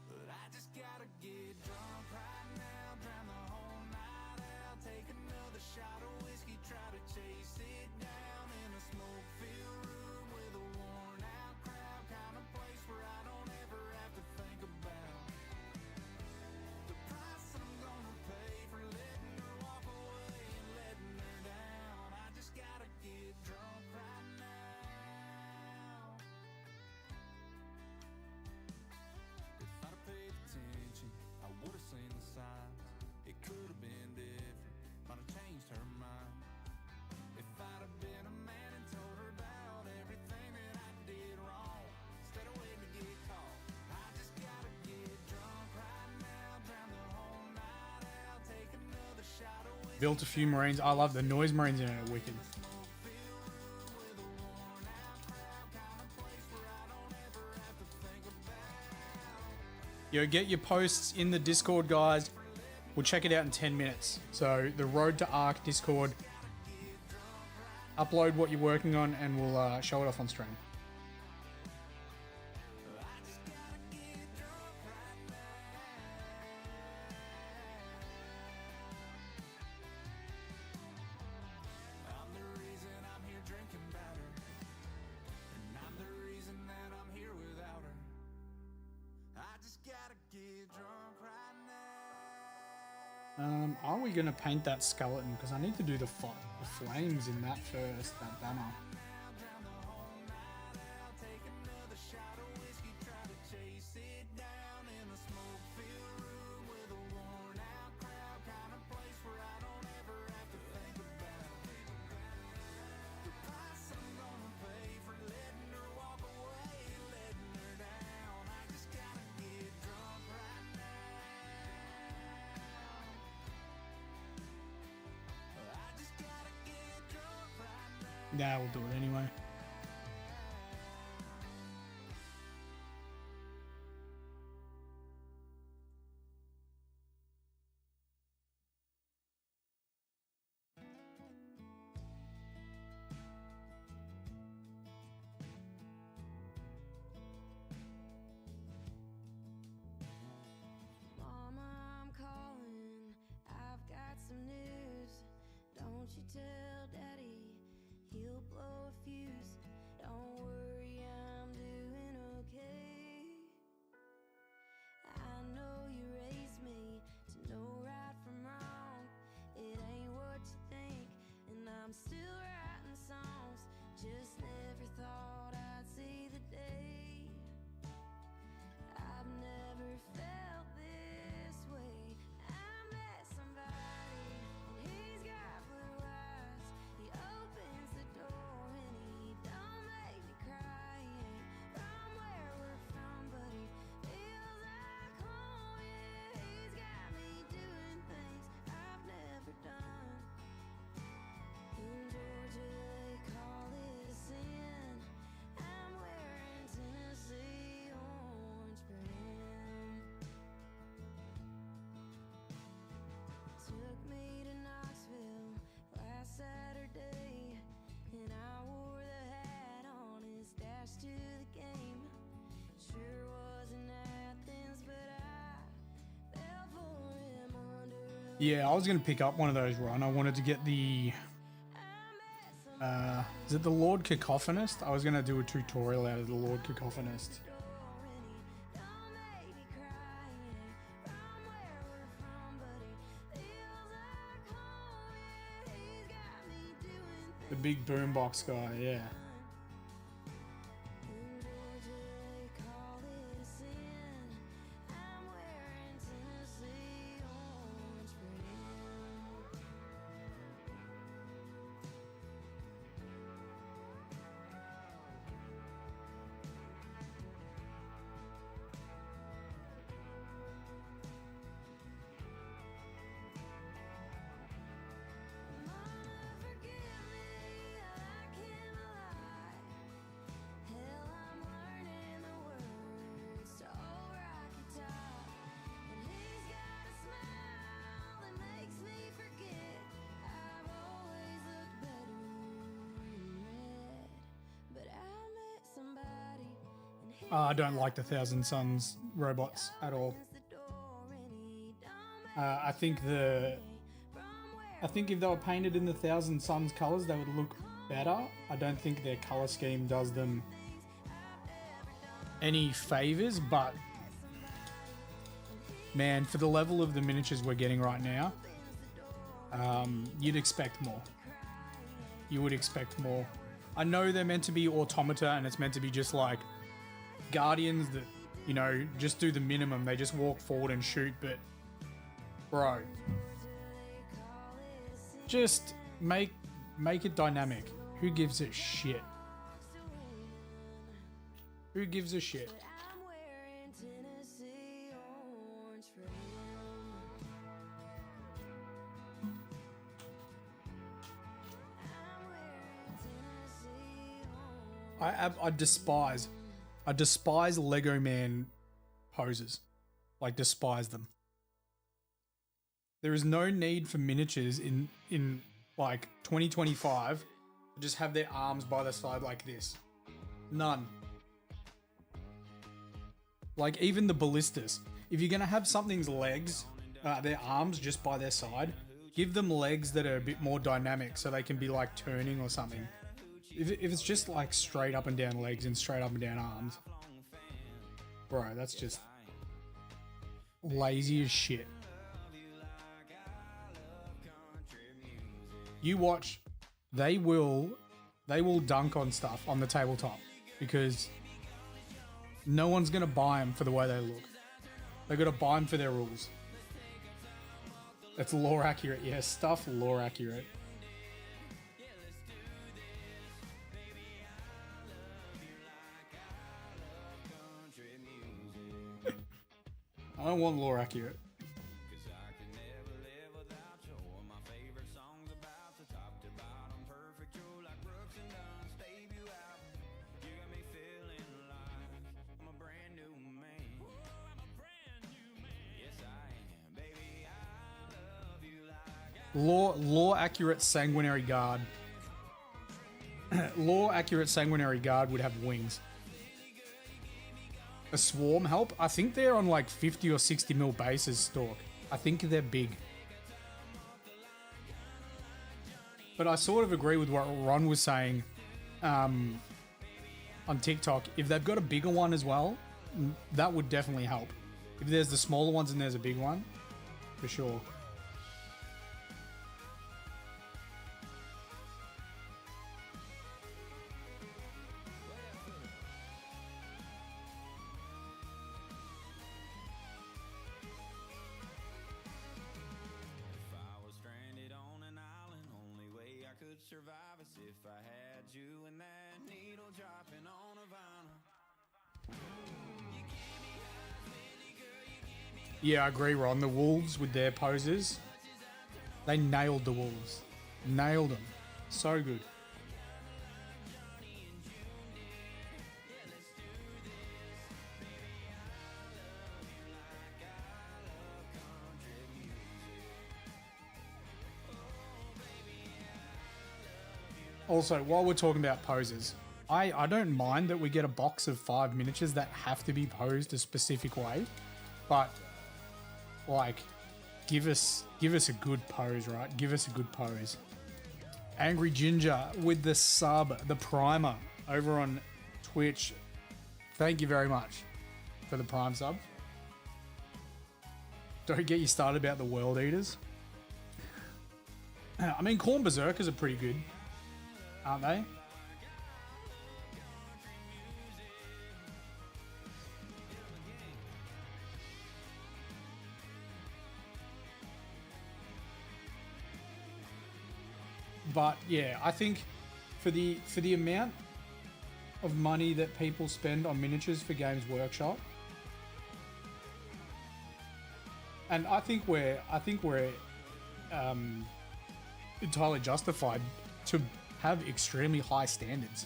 but I just gotta get drunk right now, drown the whole night out, take another shot of whiskey, try to chase it down in a smoke-filled room with a worn-out crowd, kind of place where I don't ever have to think about the price I'm gonna pay for letting her walk away and letting her down. I just gotta get drunk right now. If I'd have paid attention, I would have seen the signs. It could have been different, might have changed her mind. If I'd have been a man and told her about everything that I did wrong, instead of waiting to get caught. I just gotta get drunk right now, drown the whole night out, take another shot of whiskey. Built a few Marines. I love the noise Marines in it are wicked. Yo, get your posts in the Discord, guys. We'll check it out in 10 minutes. So the Road to Arc Discord. Upload what you're working on and we'll show it off on stream. I'm the reason I'm here drinking about her, and I'm the reason that I'm here without her. I just gotta get drunk right now. Are we going to paint that skeleton? Because I need to do the flames in that first, that banner. Drown the whole night out, take another shot of whiskey, try to chase it down in a smoke-filled room with a worn-out crowd, kind of place where I don't ever have to think about the price I'm gonna pay for letting her walk away and letting her down. I just gotta get drunk right now. I just gotta get drunk right now. Nah, we'll do it anyway. Mama, I'm calling. I've got some news. Don't you tell Daddy, he'll blow a fuse. Yeah, I was gonna pick up one of those, Ron. I wanted to get the is it the Lord Cacophonist? I was gonna do a tutorial out of the Lord Cacophonist. The big boombox guy, yeah. I don't like the Thousand Suns robots at all. I think if they were painted in the Thousand Suns colors, they would look better. I don't think their color scheme does them any favors, but man, for the level of the miniatures we're getting right now, you'd expect more. You would expect more. I know they're meant to be automata and it's meant to be just like Guardians that, you know, just do the minimum. They just walk forward and shoot, but bro, just make it dynamic. Who gives a shit? Who gives a shit? I despise Lego Man poses. Like, despise them. There is no need for miniatures in like 2025 to just have their arms by the side like this. None. Like, even the ballistas. If you're gonna have something's legs, their arms just by their side, give them legs that are a bit more dynamic so they can be like turning or something. If it's just like straight up and down legs and straight up and down arms, bro, that's just lazy as shit. You watch, they will dunk on stuff on the tabletop because no one's gonna buy them for the way they look. They gotta buy them for their rules. That's lore accurate, yes, stuff lore accurate. I don't want lore accurate. Lore accurate sanguinary guard. Lore accurate sanguinary guard would have wings. A swarm help? I think they're on like 50 or 60 mil bases, Stork. I think they're big. But I sort of agree with what Ron was saying on TikTok. If they've got a bigger one as well, that would definitely help. If there's the smaller ones and there's a big one, for sure. Yeah, I agree, Ron. The Wolves with their poses, they nailed the Wolves. Nailed them. So good. Also, while we're talking about poses, I don't mind that we get a box of 5 miniatures that have to be posed a specific way, but like, give us a good pose, right? Give us a good pose. Angry Ginger with the sub, the primer over on Twitch. Thank you very much for the prime sub. Don't get you started about the World Eaters. I mean, Corn Berserkers are pretty good, aren't they? But yeah, I think for the amount of money that people spend on miniatures for Games Workshop, and I think we're entirely justified to have extremely high standards.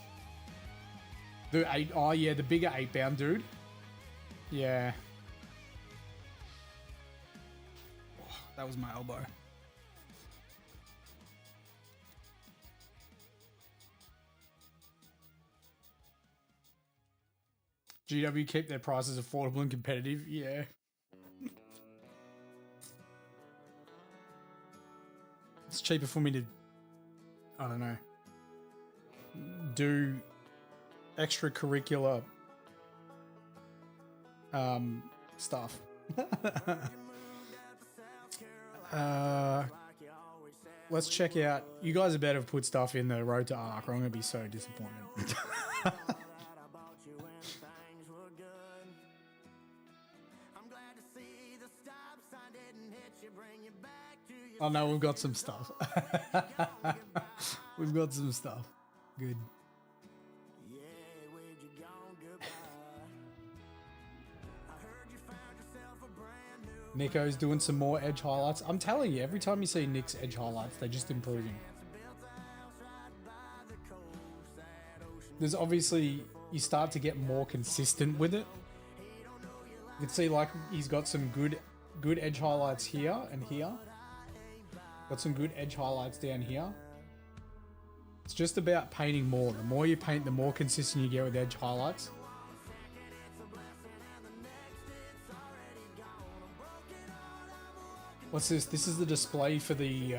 The bigger 8-bound dude. Yeah. Oh, that was my elbow. GW keep their prices affordable and competitive. Yeah. It's cheaper for me to, I don't know, do extracurricular stuff. Let's check out. You guys are better to put stuff in the Road to Arc, or I'm going to be so disappointed. Oh no, we've got some stuff. We've got some stuff. Good. Nico's doing some more edge highlights. I'm telling you, every time you see Nick's edge highlights, they're just improving. There's obviously, you start to get more consistent with it. You can see like he's got some good edge highlights here and here. Got some good edge highlights down here. It's just about painting more. The more you paint, the more consistent you get with edge highlights. What's this? This is the display for the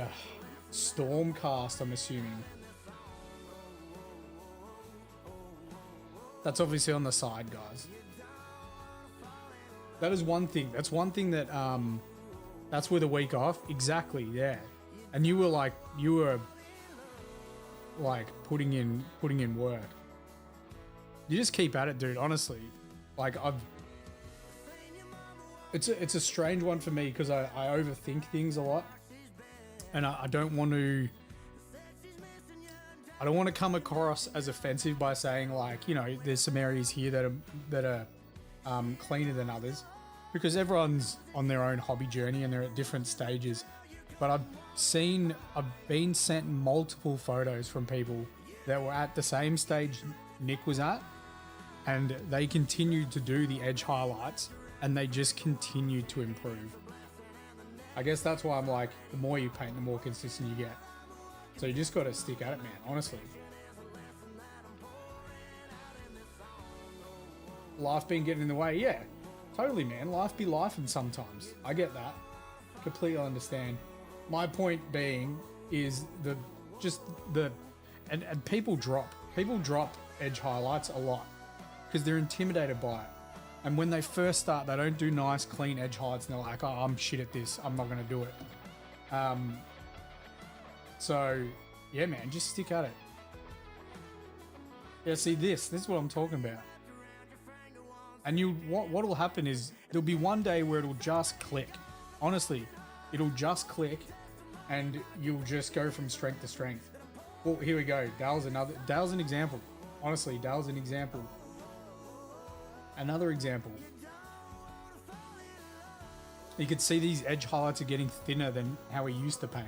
Stormcast, I'm assuming. That's obviously on the side, guys. That is one thing. That's one thing that that's with a week off. Exactly, yeah. And you were like putting in work. You just keep at it, dude, honestly. Like it's a strange one for me because I overthink things a lot. And I don't want to come across as offensive by saying like, you know, there's some areas here that are cleaner than others, because everyone's on their own hobby journey and they're at different stages. But I've been sent multiple photos from people that were at the same stage Nick was at, and they continued to do the edge highlights and they just continued to improve. I guess that's why I'm like, the more you paint, the more consistent you get. So you just got to stick at it, man, honestly. Life been getting in the way? Yeah, totally, man. Life be lifing sometimes. I get that. Completely understand. My point being is and people drop edge highlights a lot because they're intimidated by it. And when they first start, they don't do nice, clean edge highlights, and they're like, "Oh, I'm shit at this. I'm not going to do it." So yeah, man, just stick at it. Yeah, see, this is what I'm talking about. And what will happen is there'll be one day where it'll just click. Honestly, it'll just click, and you'll just go from strength to strength. Well, here we go. Dale's an example. Honestly, Dale's an example. Another example. You can see these edge highlights are getting thinner than how he used to paint.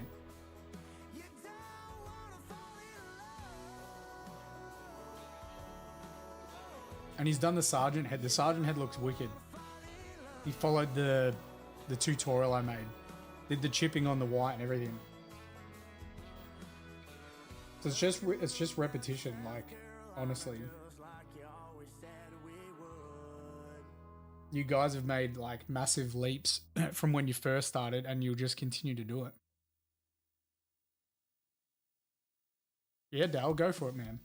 And he's done the sergeant head. The sergeant head looks wicked. He followed the tutorial I made. Did the chipping on the white and everything. So it's just repetition, like, honestly. You guys have made like massive leaps from when you first started, and you'll just continue to do it. Yeah, Dale, go for it, man.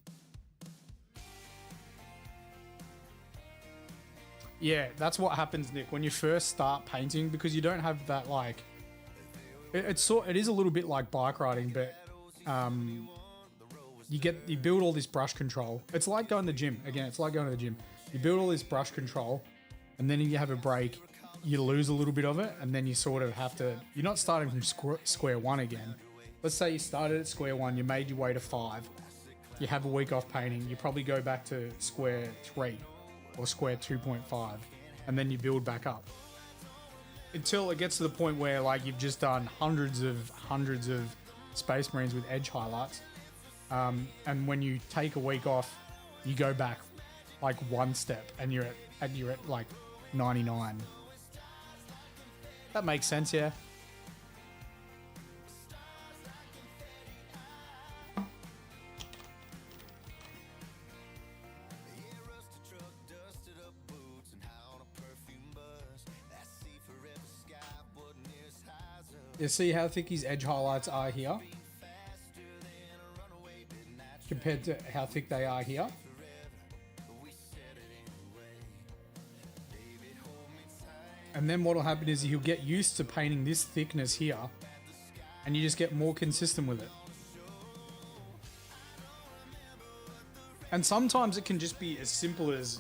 Yeah, that's what happens, Nick, when you first start painting, because you don't have that like. It is a little bit like bike riding, but you build all this brush control. It's like going to the gym. Again, it's like going to the gym. You build all this brush control, and then if you have a break, you lose a little bit of it, and then you sort of have to. You're not starting from square one again. Let's say you started at square one, you made your way to 5. You have a week off painting, you probably go back to square 3 or square 2.5, and then you build back up. Until it gets to the point where like you've just done hundreds of Space Marines with edge highlights. And when you take a week off, you go back like one step and you're at like 99. That makes sense, yeah. You see how thick his edge highlights are here compared to how thick they are here. And then what will happen is he'll get used to painting this thickness here, and you just get more consistent with it. And sometimes it can just be as simple as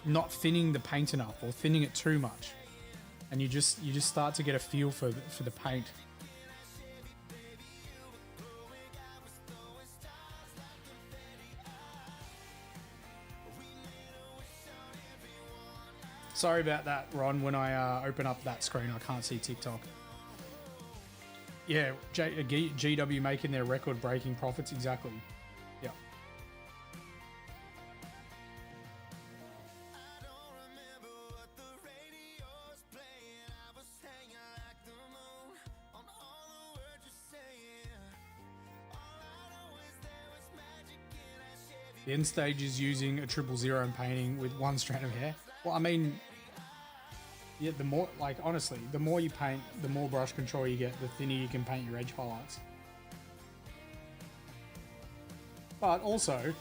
not thinning the paint enough or thinning it too much. And you just start to get a feel for the paint. Sorry about that, Ron. When I open up that screen, I can't see TikTok. Yeah, GW making their record-breaking profits, exactly. Yeah. The end stage is using a 000 and painting with 1 strand of hair. Well, I mean, yeah, the more, like, honestly, the more you paint, the more brush control you get, the thinner you can paint your edge highlights. But also,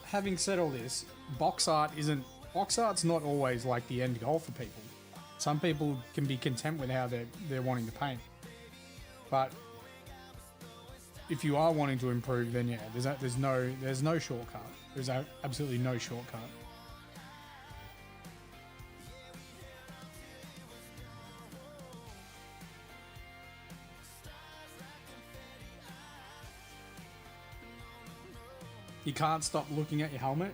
having said all this, box art's not always like the end goal for people. Some people can be content with how they're wanting to paint. But if you are wanting to improve, then yeah, there's no shortcut. There's absolutely no shortcut. You can't stop looking at your helmet.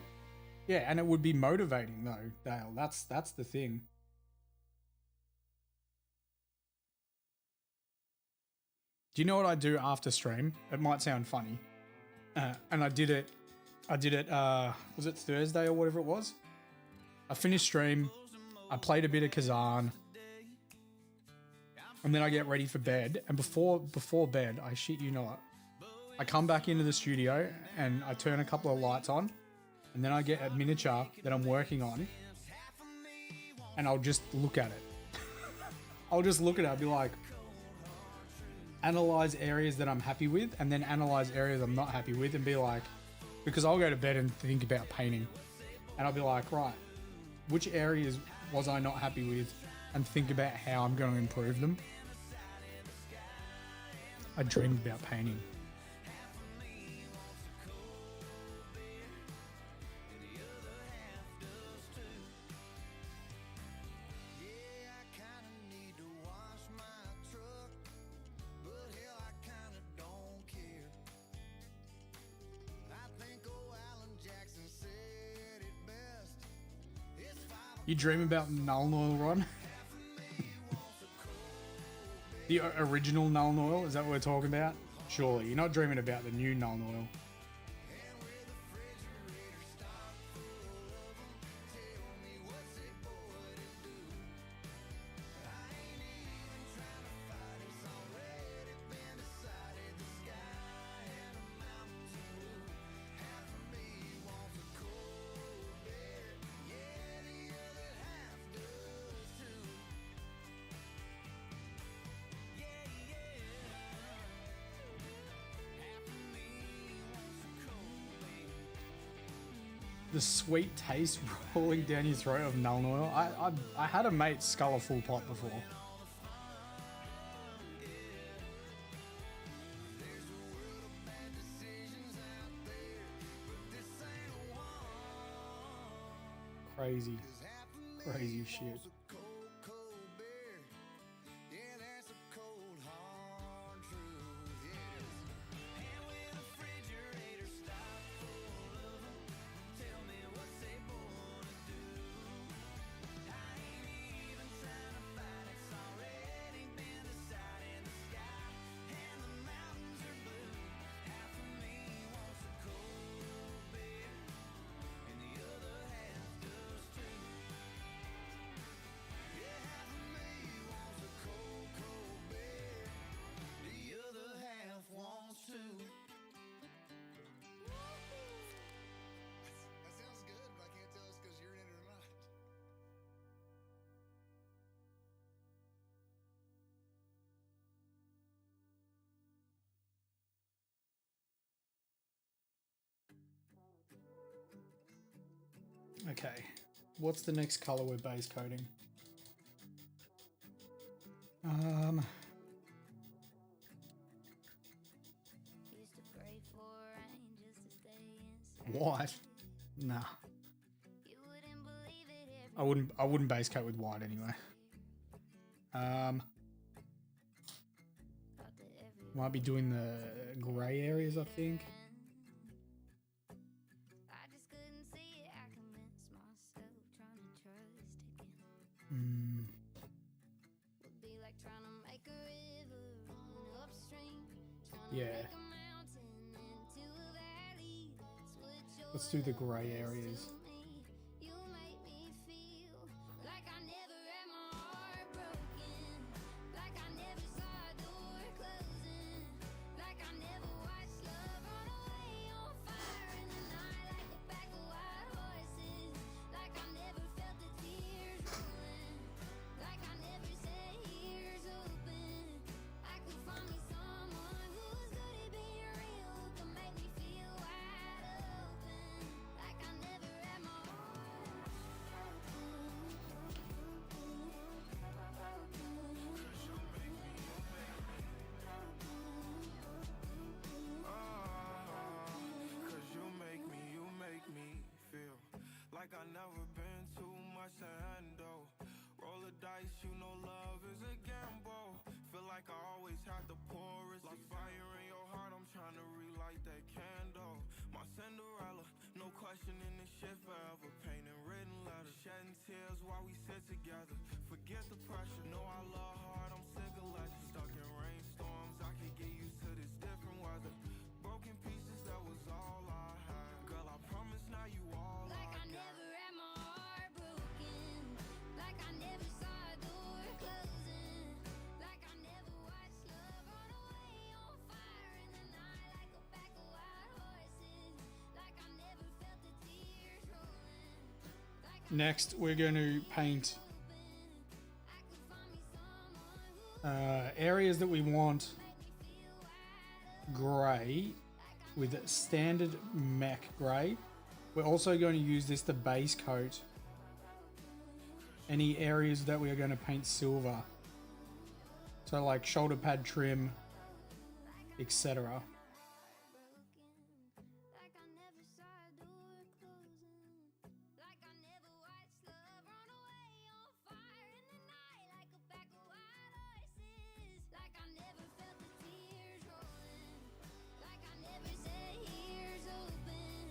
Yeah, and it would be motivating though, Dale. That's the thing. Do you know what I do after stream? It might sound funny. And I did it, was it Thursday or whatever it was? I finished stream, I played a bit of Kazan, and then I get ready for bed. And before bed, I shit you not, I come back into the studio and I turn a couple of lights on, and then I get a miniature that I'm working on, and I'll just look at it. I'll just look at it, I'll be like, analyze areas that I'm happy with, and then analyze areas I'm not happy with, and be like, because I'll go to bed and think about painting, and I'll be like, right, which areas was I not happy with, and think about how I'm going to improve them. I dream about painting. You dream about Null Oil, Ron? The original Null Oil? Is that what we're talking about? Surely. You're not dreaming about the new Null Oil. The sweet taste rolling down your throat of Nuln Oil. I had a mate scull a full pot before. Crazy, crazy shit. Okay, what's the next color we're base coating? Used to pray for rain just to stay inside. White? Nah, You wouldn't believe it every I wouldn't base coat with white anyway. thought that every Might be doing the grey areas, I think. I just couldn't see it. I convinced myself trying to trust again would be like trying to make a river run upstream, trying to Yeah. make a mountain into a valley. That's what you're Let's do the grey areas. to me. You make me feel like I never had my heart broken, like I never saw a door closing, like I never watched love run away on fire in the night like a pack of wild horses, like I never felt the tears rolling, like I never said here's open. I could find me someone who's good at being real, who can make me feel wide open, like I never had my heart Cause you make me feel like I never been too much to handle. Roll the dice, you know love is a gamble. Feel like I always have to pour it. Like fire in your heart, I'm trying to relight that candle. My Cinderella, no questioning this shit forever. Painting written letters, shedding tears while we sit together. Forget the pressure, know I love hard, I'm sick of legends. Stuck in rainstorms, I can get used to this different weather. Broken pieces, that was all I had. Girl, I promise now you all like I I got. never had my heart broken, like I never saw a door closing, like I never watched love run away on fire in the night like a pack of wild horses, like I never felt the tears rolling, like I Next, we're going to paint I could find me someone who areas that we want make me feel wide grey with standard mech grey. We're also going to use this to base coat any areas that we are going to paint silver. So like shoulder pad trim, etc. broken, like I never saw a door closing, like I never watched love run away on fire in the night like a pack of wild horses, like I never felt the tears rolling, like I never said here's open.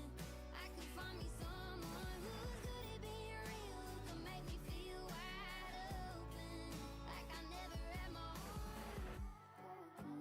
I could find me someone who's good at being real, who can make me feel wide open, like I never had my heart broken.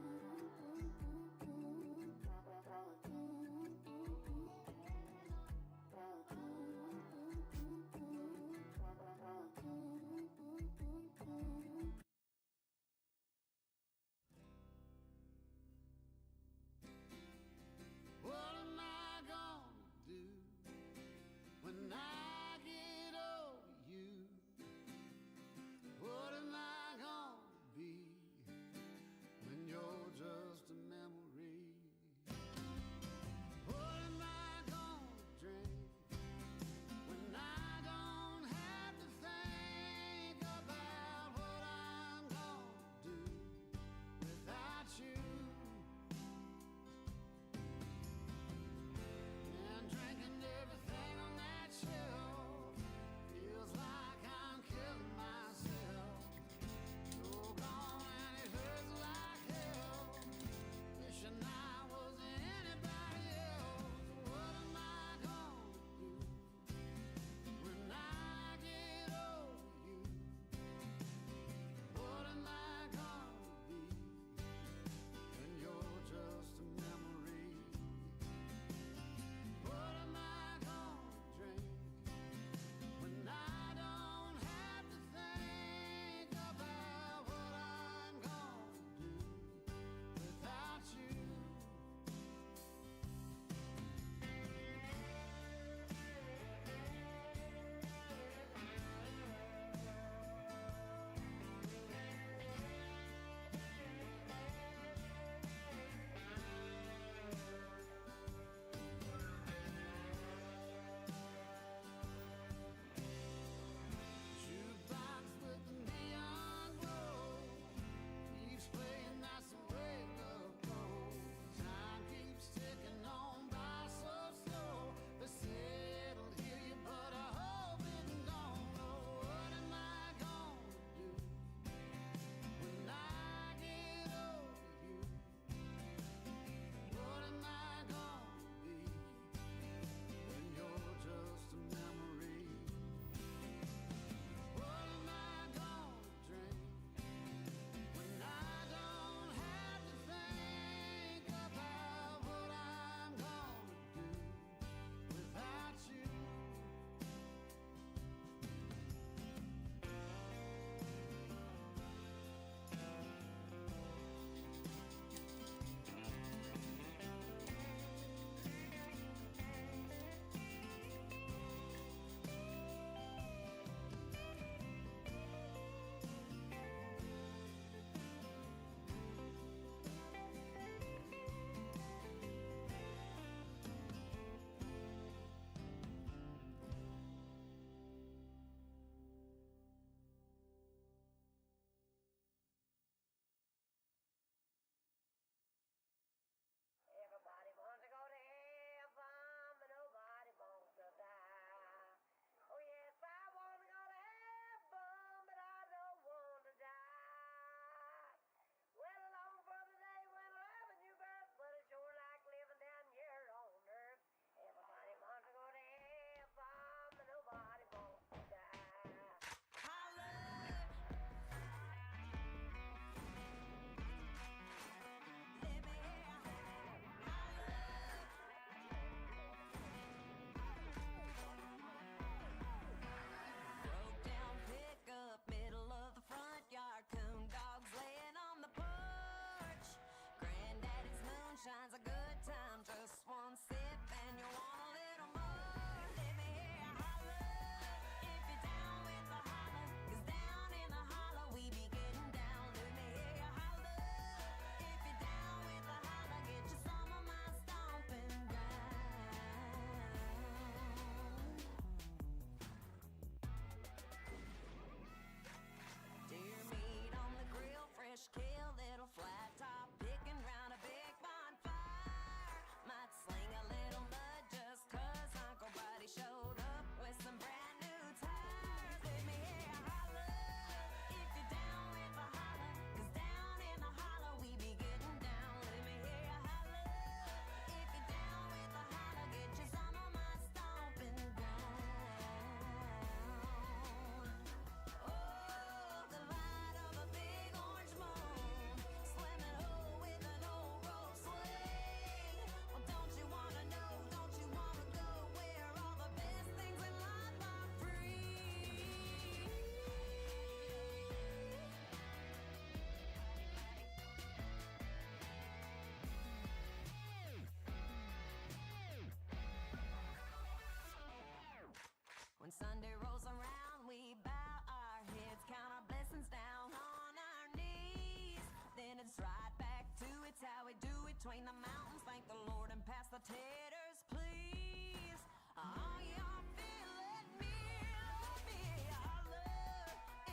between the mountains. Thank the Lord and pass the taters, please. Are y'all feeling me? Let me hear a holler.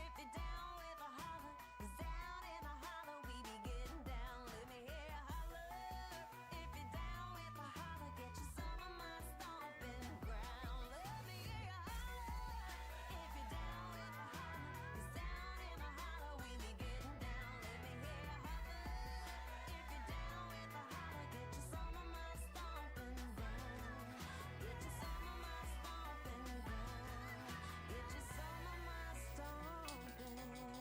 If you're down with a holler, 'cause down in the holler we be getting down. Let me hear a holler. If you're down with a holler, get you some of my stomping ground. Let me hear a holler. If you're down with a holler, 'cause down in the holler we be getting down. Let me hear a holler. If you're down with a holler, get you some of my stomping ground. Get you some of my stomping ground. Get you some of my stomping ground.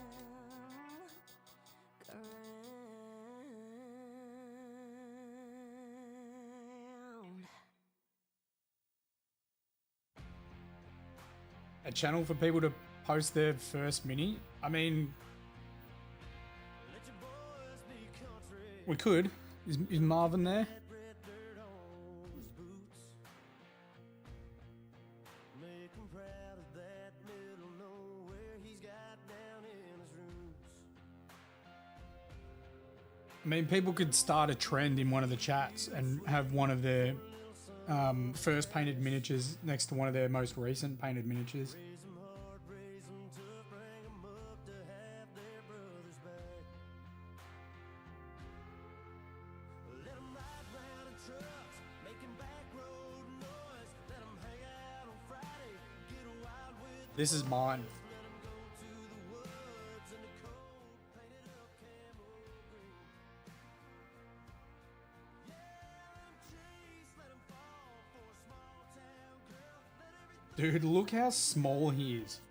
A channel for people to post their first mini. I mean, Let your boys be country. we could. Is Marvin there? That red dirt on his boots. Make him proud of that middle nowhere he's got down in his roots. I mean, people could start a trend in one of the chats and have one of their first painted miniatures next to one of their most recent painted miniatures. Raise 'em hard, raise 'em tough, bring 'em up to have their brothers back. Let 'em ride round in trucks, making back road noise. Let 'em hang out on Friday, get wild with This is mine. let 'em go to the woods in the cold, painted up camo green. Yeah, let 'em chase, let 'em fall for a small town girl. Let everything Dude, look how small he is.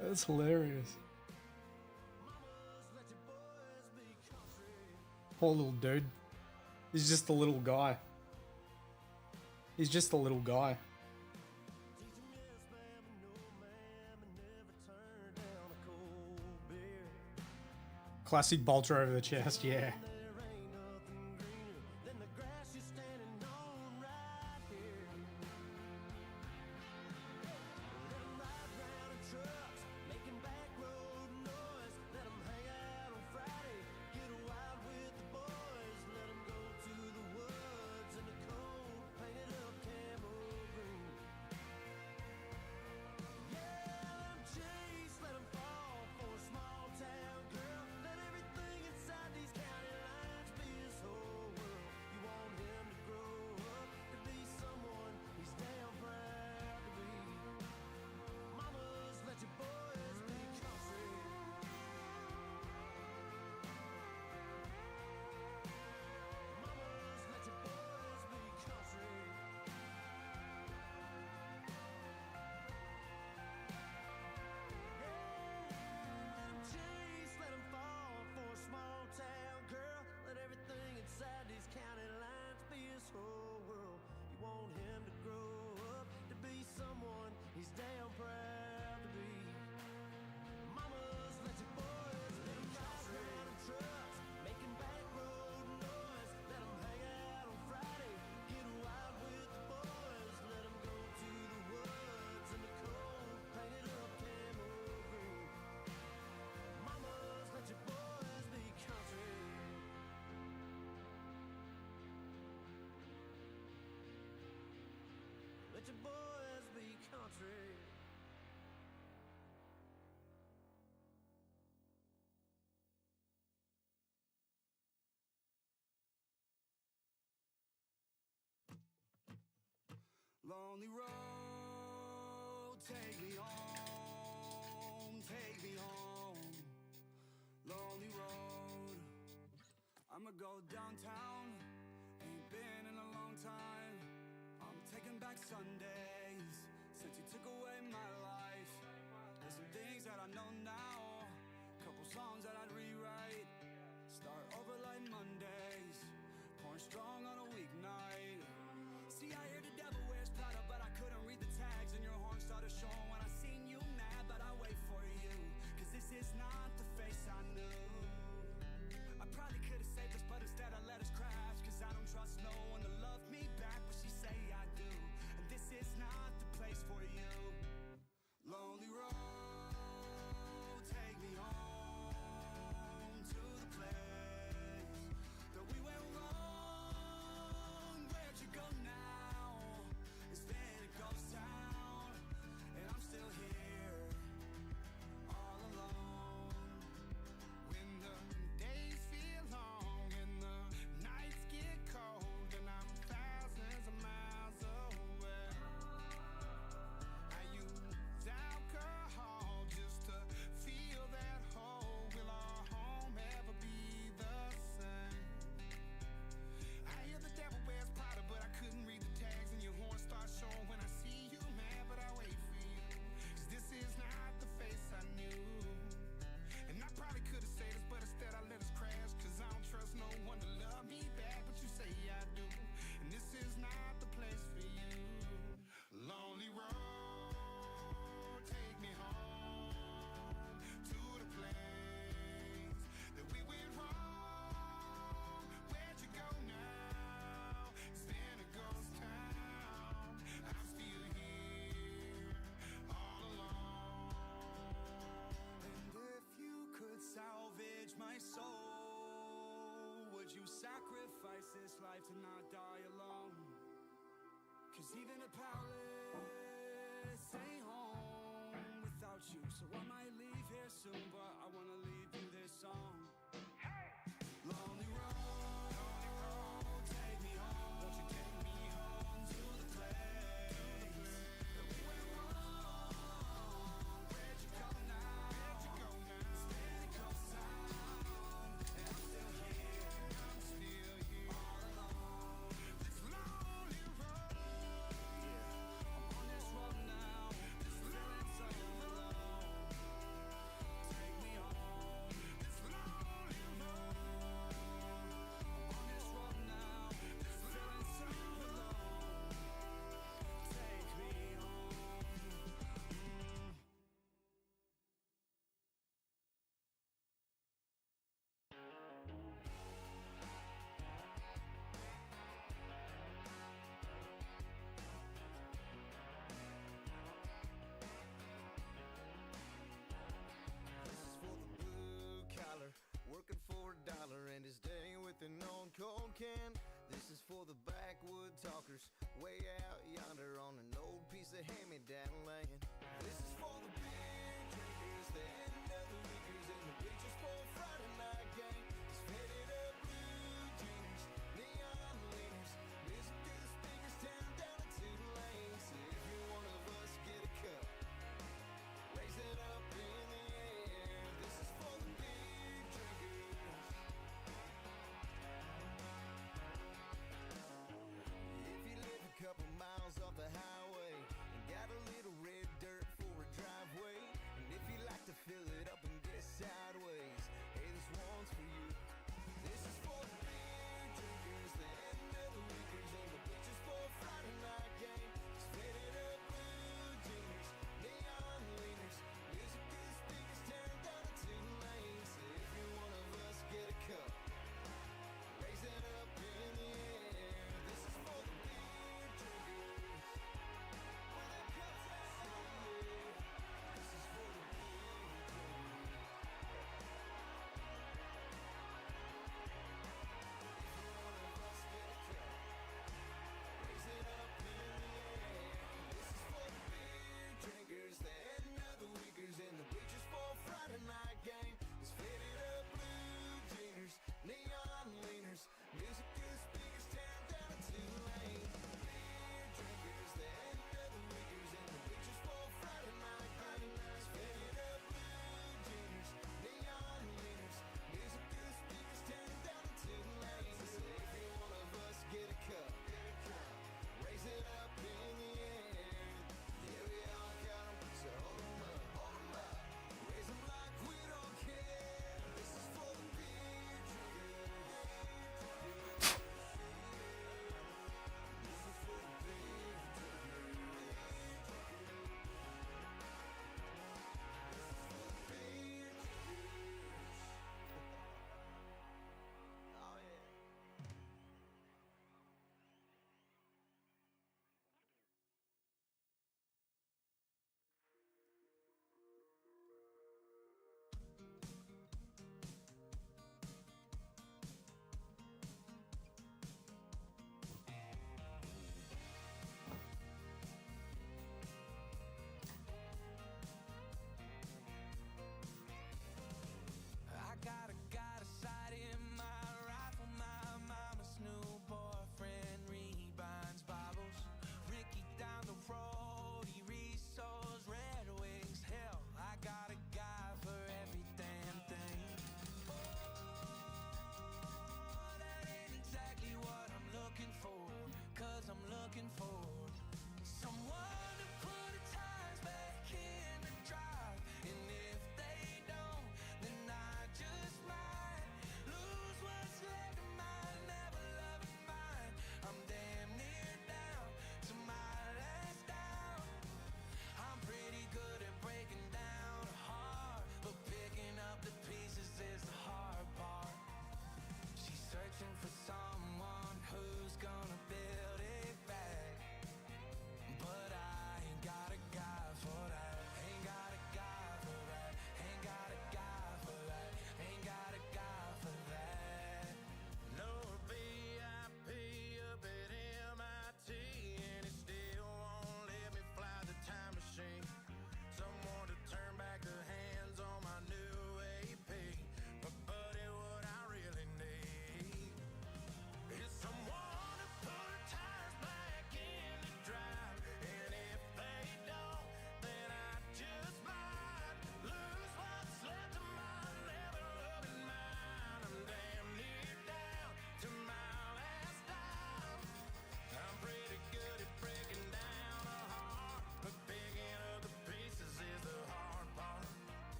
That's hilarious. Poor little dude. He's just a little guy. He's just a little guy. Classic bolter over the chest, yeah. Let your boys be country. Lonely road, take me home, take me home. Lonely road, I'ma go downtown. Ain't been in a long time. I'm taking back Sundays since you took away my life. There's some things that I know now, couple songs that I'd rewrite. Start over like Mondays, pouring strong on a weeknight. See, I hear the devil wears Prada, but I couldn't read the tags, and your horn started showing when I seen you mad. But I wait for you, 'cause this is not the face I knew. I probably could've saved us, but instead I let us crash, 'cause I don't trust no one to love me back, but she say I do, and this is not the place for you. Lonely road, take me home. Cause even a palace ain't home without you. So I might leave here soon, but I wanna leave you this song. Lonely road, take me home. Won't you take me home to the place that we went wrong? Where'd you go now? Spinning coast town, and I'm still here. All alone. This lonely road. I'm on this road now. This feeling so alone. Take me home. This lonely road. I'm on this road now. This feeling so alone. Take me home. This is for the blue collar, working for $1 and his day with an old cold can. This is for the backwood talkers, way out yonder on an old piece of hand-me-down land. This is for the big drinkers, the end of the weekers, and the bleachers for a Friday night game. It's faded up blue jeans, neon leaners, music to the speakers, turn down the two lanes. If you're one of us, get a cup. Raise it up in the air. This is for the big drinkers. If you live a couple miles off the highway and got a little red dirt for a driveway, and if you like to fill it up and get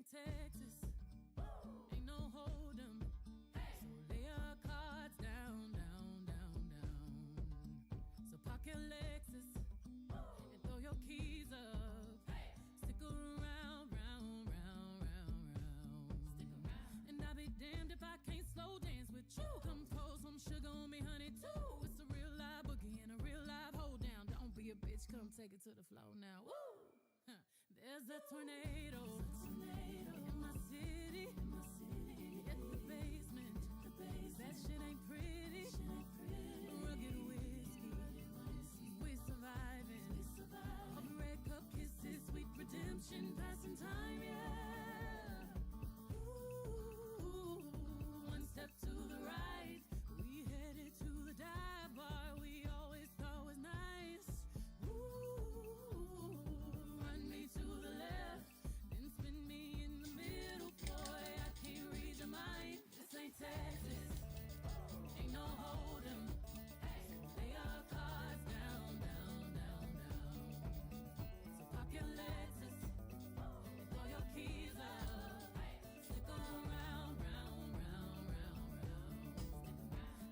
ain't Texas. Ain't no hold 'em. So lay your cards down, down, down, down. So park your Lexus and throw your keys up. Stick around, round, round, round, round. Stick around. And I'll be damned if I can't slow dance with you. Come pour some sugar on me, honey, too. It's a real live boogie and a real live hold down. Don't be a bitch, come take it to the floor now. Woo! Huh. There's a tornado in my city. Hit the basement. That shit ain't pretty. Rugged whiskey. We surviving. Red cup kisses, sweet redemption, passing time, yeah. Ooh, one step to the right. We headed to the dive bar we always thought was nice. Ooh, run me to the left, then spin me in the middle, boy. I can't read your mind. This ain't Texas, ain't no hold 'em. Lay your cards down, down, down, down. So park your Lexus and throw your keys up. Stick around, round, round, round, round.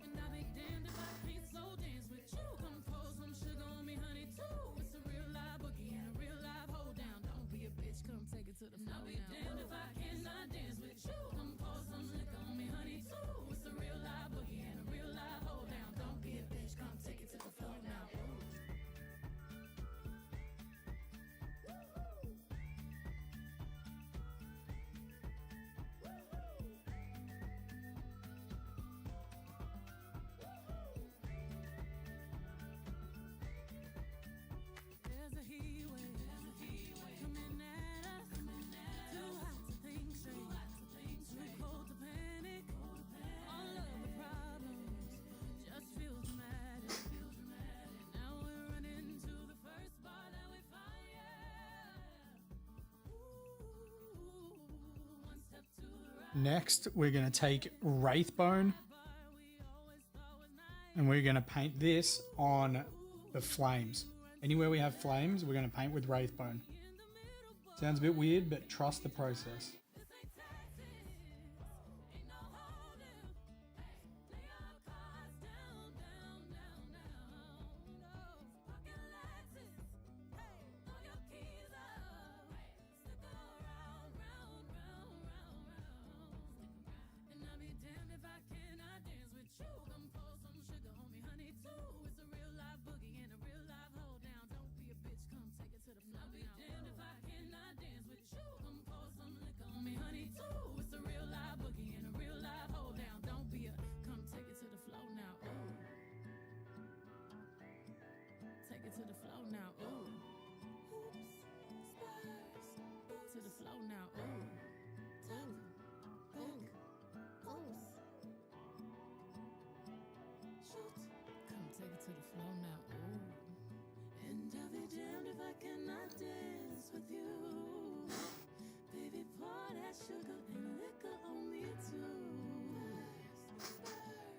And I'll be damned if I can't slow dance with you. Come pour some sugar on me, honey, too. It's a real live boogie and a real live hold down. Don't be a bitch, come take it to the floor. I'll be damned if I cannot dance with you. Come pour some liquor on me, honey, too. It's a real live boogie and a real live hold down. Don't be a bitch, come take it to the floor now. There's a heat wave coming at us. Too hot to think straight, too cold to panic. All of the problems just feel dramatic. Now we're running to the first bar that we find, yeah. Ooh, one step to the right. Next, we're going to take Wraithbone Bar we always thought was nice. and we're going to paint this on the flames. Anywhere we have flames, we're going to paint with Wraithbone. Sounds a bit weird, but trust the process. This ain't Texas, ain't no hold 'em. Lay your cards down, down, down, down. No, park your Lexus, throw your keys up. Stick around, round, round, round, round. And I'll be damned if I cannot dance with you. Come pour some sugar on me, honey, too. It's a real live boogie and a real live hold down. Don't be a bitch, come take it to the floor. I'll be damned if I cannot dance with you. Come pour some liquor on me, honey, too. It's a real live boogie and a real live hold down. Don't be a, come take it to the floor now. Ooh. Take it to the floor now. Ooh. Hoops, spurs, to the floor now. Ooh. Tuck, hook, oops. Shoot. Come take it to the floor now. Ooh. And I'll be damned if I cannot dance with you. Baby, pour that sugar and liquor on me too. Spurs,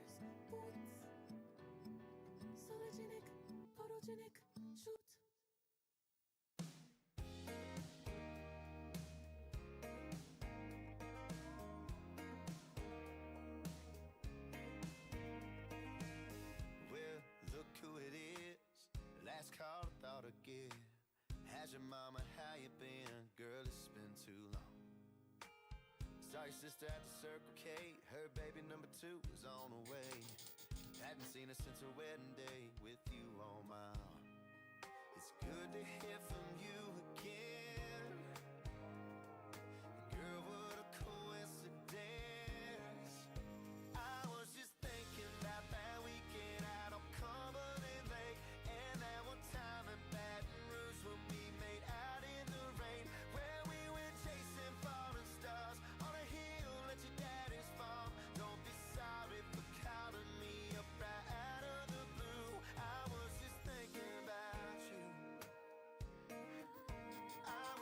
boots. Sologenic, photogenic, shoot. Well, look who it is. Last call I thought I'd get. How's your mama? How you been? Girl, it's been too long. Saw your sister at the Circle K. Her baby number 2 was on the way. Hadn't seen her since her wedding day with you on my arm. It's good to hear from you again. Girl, what a coincidence. I was just thinking about that weekend out on Cumberland Lake, and that one time in Baton Rouge when we made out in the rain, where we went chasing falling stars on a hill at your daddy's farm. Don't be sorry for calling me up right out of the blue. I was just thinking about you. I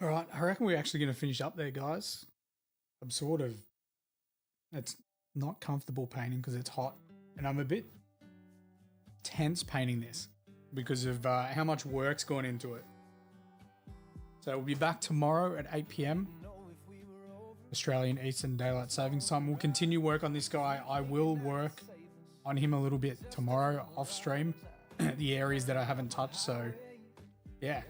All right, I reckon we're actually going to finish up there, guys. I'm sort of, it's not comfortable painting because it's hot, and I'm a bit tense painting this because of how much work's gone into it. So we'll be back tomorrow at 8 p.m. Australian Eastern Daylight Savings Time. We'll continue work on this guy. I will work on him a little bit tomorrow off stream, the areas that I haven't touched. So yeah,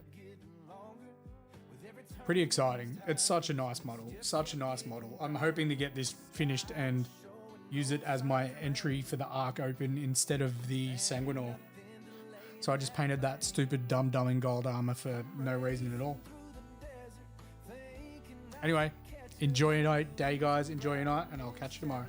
pretty exciting. It's such a nice model, such a nice model. I'm hoping to get this finished and use it as my entry for the Arc Open instead of the Sanguinor. So I just painted that stupid dumb in gold armor for no reason at all. Anyway, enjoy your day, guys. Enjoy your night, and I'll catch you tomorrow.